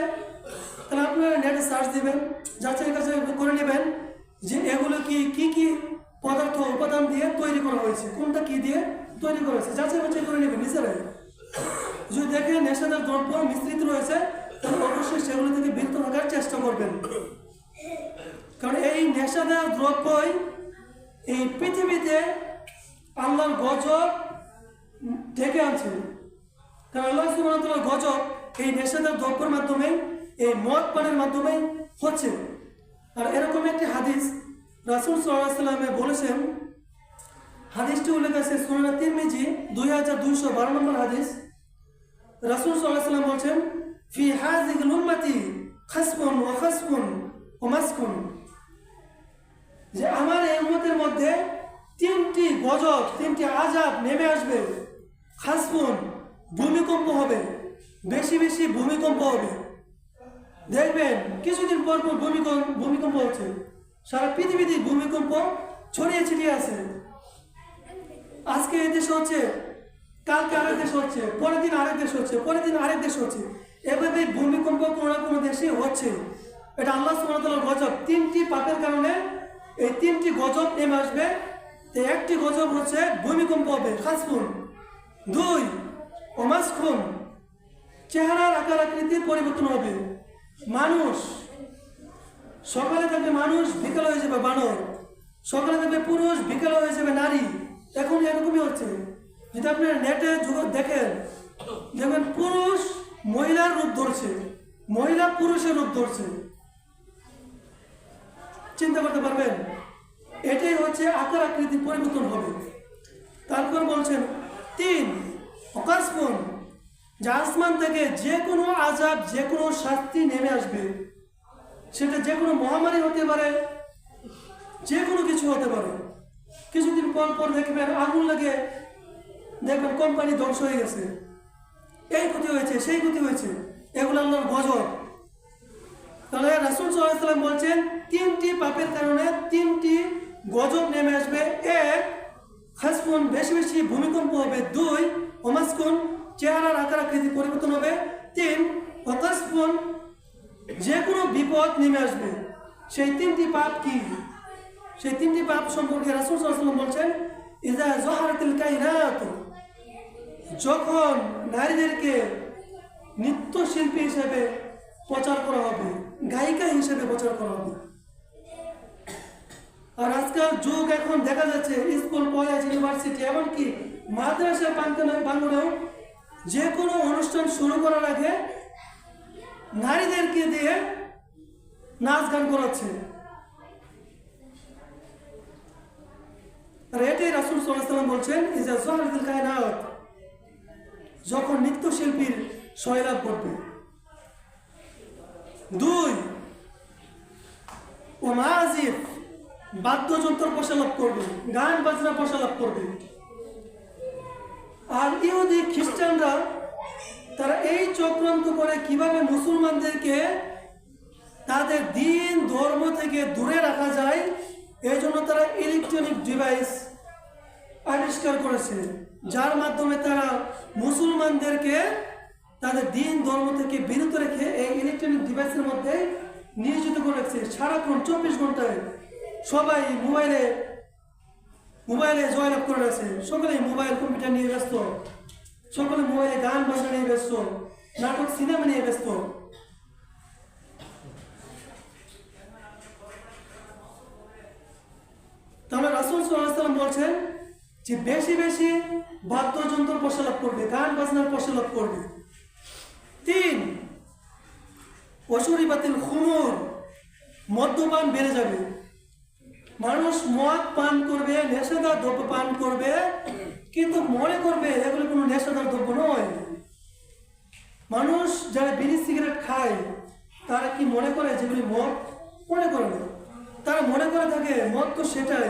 তাহলে আপনারা নেটে সার্চ দিবেন, যাচাই বাছাই করে নেবেন যে এগুলো কি পদার্থ, উপাদান দিয়ে তৈরি করা হয়েছে, কোনটা কি দিয়ে তৈরি করা হয়েছে, যাচাই বাছাই করে নেবেন নিজেরাই। যদি দেখেন নেশাদার দ্রব্য মিশ্রিত রয়েছে তাহলে অবশ্যই সেগুলো থেকে বিরত থাকার চেষ্টা করবেন। কারণ এই নেশাদার দ্রব্যই এই পৃথিবীতে আল্লাহর গজব ডেকে আনছে। কারণ আল্লাহ সুবহানাহু ওয়া তাআলার গজব এই নেশাদার দ্রব্যের মাধ্যমে, এই মদ পানের মাধ্যমে হচ্ছে। আর এরকম একটি হাদিস রাসূল সাল্লাল্লাহু আলাইহি ওয়াসাল্লাম বলেছেন, হাদিসটি উল্লেখ আছে সুনান তিরমিজি 2212 নম্বর হাদিস। রাসূল সাল্লাল্লাহু আলাইহি ওয়াসাল্লাম বলেন, ফি হাযিহিল উম্মতি খাসফুন ওয়া খাসফুন ওয়া মাসকুন, যে আমার এই উম্মতের মধ্যে 3টি গজব, 3টি আযাব নেমে আসবে। খাসফুন, ভূমিকম্প হবে, বেশি বেশি ভূমিকম্প হবে। দেখবেন কিছুদিন পর পর ভূমিকম্প হচ্ছে, সারা পৃথিবীতে ভূমিকম্প ছড়িয়ে ছিটিয়ে আছে। আজকে এই দেশে হচ্ছে, কালকে আরেক দেশে হচ্ছে, পরের দিন আরেক দেশে হচ্ছে, পরের দিন আরেক দেশে হচ্ছে। এভাবে ভূমিকম্প কোনো না কোনো দেশে হচ্ছে। এটা আল্লাহ সুবহানাহু ওয়া তাআলার গজব। 3টি পাপের কারণে এই 3টি গজব নেমে আসবে। একটি গজব হচ্ছে ভূমিকম্প হবে, খাসফুন। 2 ওমাসখুন, চেহারার আকার আকৃতির পরিবর্তন হবে। মানুষ সকালে থাকবে মানুষ, বিকালে হয়ে যাবে বানর। সকালে থাকবে পুরুষ, বিকালে হয়ে যাবে নারী। এখন এরকমই হচ্ছে। যদি আপনার নেটে জগৎ দেখেন, দেখবেন পুরুষ মহিলার রূপ ধরছে, মহিলা পুরুষের রূপ ধরছে। চিন্তা করতে পারবেন? এটাই হচ্ছে আকার আকৃতির পরিবর্তন হবে। তারপর বলছেন 3 অকাশফুন, যে আসমান থেকে যে কোনো আযাব, যে কোনো শাস্তি নেমে আসবে। সেটা যে কোনো মহামারী হতে পারে, যে কোনো কিছু হতে পারে। কিছুদিন পর পর দেখবেন আগুন লাগে, দেখবেন কোম্পানি ধ্বংস হয়ে গেছে, এই ক্ষতি হয়েছে, সেই ক্ষতি হয়েছে। এগুলো আল্লাহর গজব। তাহলে রাসূল সাল্লাল্লাহু আলাইহি ওয়াসাল্লাম বলছেন 3টি পাপের কারণে 3টি গজব নেমে আসবে। 1 খাসফুন, বেশি বেশি ভূমিকম্প হবে। 2 ওমাসকুন, চেহারার আকার আকৃতি পরিবর্তন হবে। 3 ওয়াকাসফুন, যে কোনো বিপদ নেমে আসবে। সেই 3টি পাপ কি? সেই 3টি পাপ সম্পর্কে রাসূল সাল্লাল্লাহু আলাইহি ওয়াসাল্লাম বলছেন, ইযা যাহারাতিল কায়নাত, যখন নারীদেরকে নৃত্যশিল্পী হিসেবে প্রচার করা হবে, গায়িকা হিসেবে প্রচার করা হবে। আর আজকাল যুগ এখন দেখা যাচ্ছে স্কুল, কলেজ, ইউনিভার্সিটি, এমনকি মাদ্রাসা প্রাঙ্গণেও যে কোনো অনুষ্ঠান শুরু করার আগে নারীদেরকে দিয়ে নাচ গান করাচ্ছে। আর এটাই রাসূল সাল্লাল্লাহু আলাইহি ওয়াসাল্লাম বলছেন, ইযা যাহারাতিল কায়নাত, যখন নৃত্যশিল্পীর সয়লাভ করবে। 2 ওমাজিফ, বাদ্যযন্ত্র প্রসালাপ করবে, গান বাজনা প্রসালাপ করবে। আর ইহুদি খ্রিস্টানরা তারা এই চক্রান্ত করে কিভাবে মুসলমানদেরকে তাদের দিন ধর্ম থেকে দূরে রাখা যায়, এই জন্য তারা ইলেকট্রনিক ডিভাইস আবিষ্কার করেছে, যার মাধ্যমে তারা মুসলমানদেরকে তাদের দিন ধর্ম থেকে বিরত রেখে এই ইলেকট্রনিক ডিভাইসের মধ্যে নিয়োজিত করে রাখছে। সারাক্ষণ 24 ঘন্টায় সবাই মোবাইলে জয়লাভ করে আছে। সকলে মোবাইল কম্পিউটার নিয়ে ব্যস্ত, সকলে মোবাইলে গান বাজনা নিয়ে ব্যস্ত, নাটক সিনেমা নিয়ে ব্যস্ত। তাহলে রাসূল সাল্লাল্লাহু আলাইহি ওয়াসাল্লাম বলছেন যে বেশি বেশি বাদ্যযন্ত্র প্রসালাপ করবে, গান বাজনার প্রসালাপ করবে। 3 ওয়াশুরিবাতিল খুমুর, মদ্যপান বেড়ে যাবে। মানুষ মদ পান করবে, নেশাদার দ্রব্য পান করবে, কিন্তু মনে করবে এগুলো কোনো নেশাদার দ্রব্য নয়। মানুষ যারা বিড়ি সিগারেট খায় তারা কি মনে করে যেগুলি মদ? মনে করে না। তারা মনে করে থাকে মদ তো সেটাই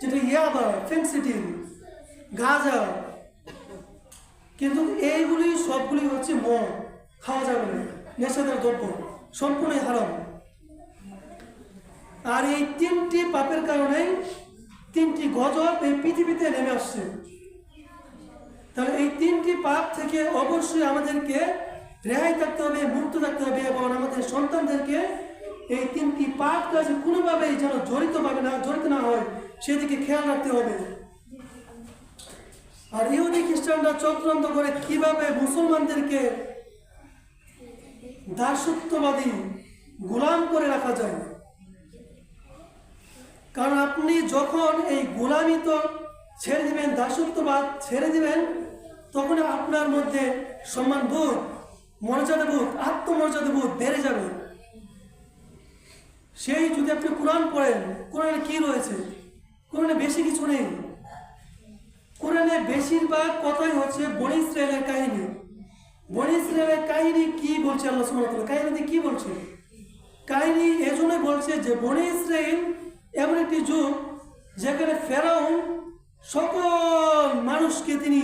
যেটা ইয়াবা, ফেন্সিডিল, গাঁজা, কিন্তু এইগুলি সবগুলি হচ্ছে মদ, খাওয়া যাবে না, নেশাদার দ্রব্য, সম্পূর্ণই হারাম। আর এই 3টি পাপের কারণে 3টি গজব এই পৃথিবীতে নেমে আসছে। তাহলে এই 3টি পাপ থেকে অবশ্যই আমাদেরকে রেহাই থাকতে হবে, মুক্ত থাকতে হবে, এবং আমাদের সন্তানদেরকে এই 3টি পাপ কাজে কোনোভাবেই যেন জড়িত না হয় সেদিকে খেয়াল রাখতে হবে। আর ইহুদি খ্রিস্টানরা চক্রান্ত করে কিভাবে মুসলমানদেরকে দাসত্ববাদী, গোলাম করে রাখা যায়। কারণ আপনি যখন এই গোলামি তো ছেড়ে দিবেন, দাসত্ববাদ ছেড়ে দিবেন, তখন আপনার মধ্যে সম্মানবোধ, মর্যাদাবোধ, আত্মমর্যাদাবোধ বেড়ে যাবে। সেই যদি আপনি কোরআন পড়েন, কোরআনে কি রয়েছে? কোরআনে বেশি কিছু নেই। কোরআনে বেশিরভাগ কথাই হচ্ছে বনী ইসরায়েলের কাহিনী। বনী ইসরায়েলের কাহিনী কি বলছে আল্লাহ সুবহানাহু ওয়া তাআলা? কাহিনীতে কি বলছে? কাহিনী এজন্যই বলছে যে বনী ইসরায়েল এমন একটি যুগ যেখানে ফেরাউন সকল মানুষকে তিনি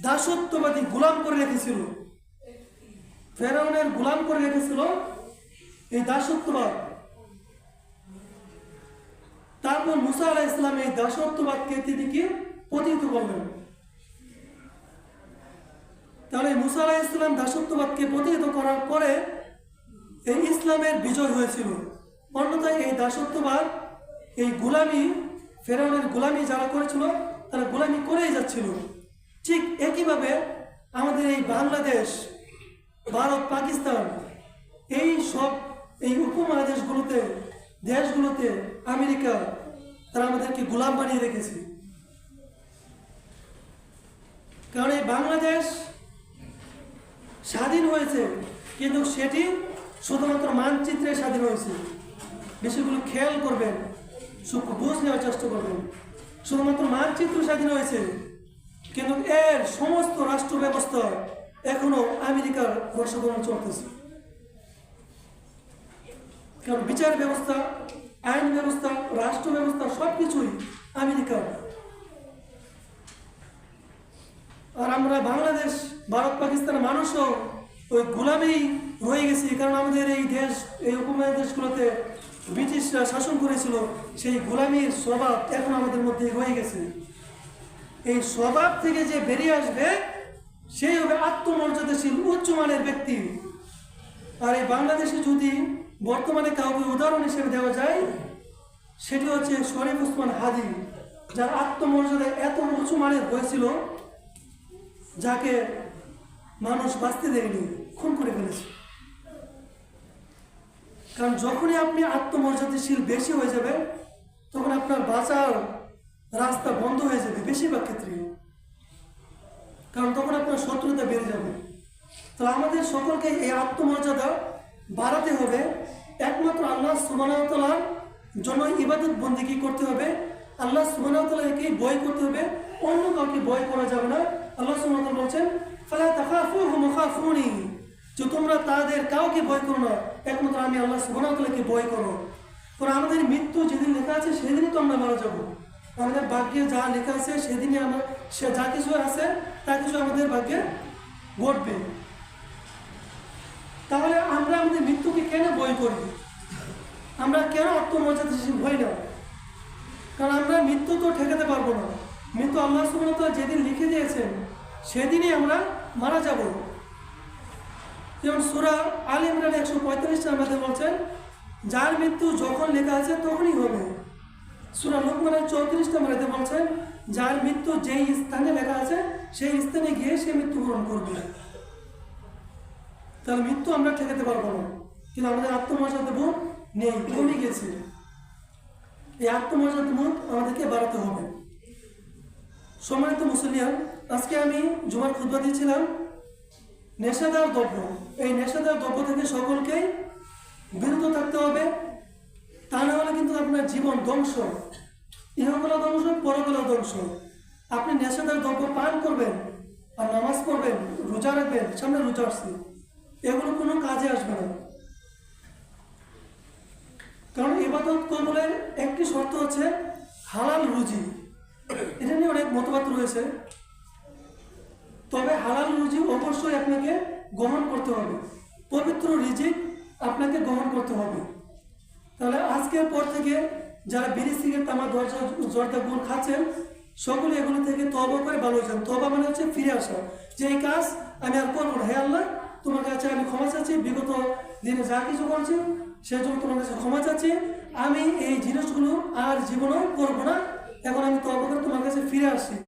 দাসত্ববাদী গোলাম করে রেখেছিল। ফেরাউনের গোলাম করে রেখেছিল এই দাসত্ববাদ। তারপর মুসা আলাইহিস সালাম এই দাসত্ববাদকে তিনি কি প্রতিহত করলেন। তাহলে মুসা আলাইহিস সালাম দাসত্ববাদকে প্রতিহত করার পরে এই ইসলামের বিজয় হয়েছিল। অন্যথায় এই দাসত্ববাদ এই গোলামি, ফেরাউনের গোলামি যারা করেছিল তারা গোলামি করেই যাচ্ছিল। ঠিক একইভাবে আমাদের এই বাংলাদেশ, ভারত, পাকিস্তান, এই উপমহাদেশগুলোতে, দেশগুলোতে আমেরিকা, তারা আমাদেরকে গোলাম বানিয়ে রেখেছে। কারণ এই বাংলাদেশ স্বাধীন হয়েছে, কিন্তু সেটি শুধুমাত্র মানচিত্রে স্বাধীন হয়েছে। বিষয়গুলো খেয়াল করবেন, বুঝ নেওয়ার চেষ্টা করবেন। শুধুমাত্র মানচিত্র স্বাধীন হয়েছে, কিন্তু এর সমস্ত রাষ্ট্র ব্যবস্থা এখনো আমেরিকার বর্ষবরণ চলতেছে। কারণ বিচার ব্যবস্থা, আইন ব্যবস্থা, রাষ্ট্র ব্যবস্থা সবকিছুই আমেরিকার। আর আমরা বাংলাদেশ, ভারত, পাকিস্তানের মানুষও ওই গোলামেই রয়ে গেছি। কারণ আমাদের এই দেশ, এই উপমহাদেশগুলোতে ব্রিটিশরা শাসন করেছিল, সেই গোলামির স্বভাব এখন আমাদের মধ্যে রয়ে গেছে। এই স্বভাব থেকে যে বেরিয়ে আসবে সেই হবে আত্মমর্যাদাশীল উচ্চমানের ব্যক্তি। আর এই বাংলাদেশে যদি বর্তমানে কাউকে উদাহরণ হিসেবে দেওয়া যায়, সেটি হচ্ছে শরীফ ওসমান হাদি, যার আত্মমর্যাদা এত উঁচু মানের হয়েছিল, যাকে মানুষ বাঁচতে দেয়নি, খুন করে ফেলেছে। কারণ যখনই আপনি আত্মমর্যাদাশীল বেশি হয়ে যাবে, তখন আপনার বাঁচার রাস্তা বন্ধ হয়ে যাবে বেশিরভাগ ক্ষেত্রে। কারণ তখন আপনার শত্রুতা বেড়ে যাবে। তো আমাদের সকলকে এই আত্মমর্যাদা বাড়াতে হবে। একমাত্র আল্লাহ সুবহানাহু ওয়া তাআলার জন্য ইবাদত বন্দেগী করতে হবে। আল্লাহ সুবহানাহু ওয়া তাআলাকে ভয় করতে হবে, অন্য কাউকে ভয় করা যাবে না। আল্লাহ সুবহানাহু ওয়া তাআলা বলছেন, ফালা তাখাফুহুম ওয়াখাফুনি, যে তোমরা তাদের কাউকে ভয় করো না, একমাত্র আমি আল্লাহ সুবহানাহু ওয়া তাআলাকে ভয় করো। কারণ আমাদের মৃত্যু যেদিন লেখা আছে সেদিনই তো আমরা মারা যাবো। আমাদের ভাগ্যে যা লেখা আছে সেদিনই আমরা, সে যা কিছু আছে তা কিছু আমাদের ভাগ্যে ঘটবে। তাহলে আমরা আমাদের মৃত্যুকে কেন ভয় করি? আমরা কেন আত্মমর্যাদাশীল হই না? কারণ আমরা মৃত্যু তো ঠেকাতে পারবো না। মৃত্যু আল্লাহ সুবহানাহু ওয়া তাআলা যেদিন লিখে দিয়েছেন সেদিনই আমরা মারা যাব। যেমন সূরা আল ইমরান 145 নম্বরে বলছেন, যার মৃত্যু যখন লেখা আছে তখনই হবে। সূরা লুকমানের 34 নম্বরে বলছেন, যার মৃত্যু যেই স্থানে লেখা আছে সেই স্থানে গিয়ে সে মৃত্যুবরণ করবে। তাহলে মৃত্যু আমরা ঠেকাতে পারবো না, কিন্তু আমাদের আত্মমর্যাদা বোধ নেই, কমে গেছে। এই আত্মমর্যাদা বোধ আমাদেরকে বাড়াতে হবে। সম্মানিত মুসলিম, আজকে আমি জুমার খুতবা দিয়েছিলাম নেশাদার দ্রব্য। এই নেশাদার দ্রব্য থেকে সকলকেই বিরত থাকতে হবে, তা না হলে কিন্তু আপনার জীবন ধ্বংস, ইহকাল ধ্বংস, পরকাল ধ্বংস। আপনি নেশাদার দ্রব্য পান করবেন আর নামাজ পড়বেন, রোজা রাখবেন, সামনে রোজা আসছে, এগুলো কোনো কাজে আসবে না। কারণ ইবাদত কবুলের একটি শর্ত হচ্ছে হালাল রুজি। এটা নিয়ে অনেক মতবাদ রয়েছে, তবে হালাল রুজি অবশ্যই আপনাকে গ্রহণ করতে হবে, পবিত্র রিজিক আপনাকে গ্রহণ করতে হবে। তাহলে আজকের পর থেকে যারা বিড়ি, সিগারেট, তামাক, জর্দা, গুড় খাচ্ছেন, সকলে এগুলো থেকে তওবা করে ভালো হয়েছেন। তওবা মানে হচ্ছে ফিরে আসা, যে এই কাজ আমি আর করবো না। হে আল্লাহ, তোমার কাছে আমি ক্ষমা চাচ্ছি, বিগত দিনে যা কিছু করছি সেই জন্য তোমার কাছে ক্ষমা চাচ্ছি। আমি এই জিনিসগুলো আর জীবনেও করবো না। এখন আমি তওবা করে তোমার কাছে ফিরে আসছি।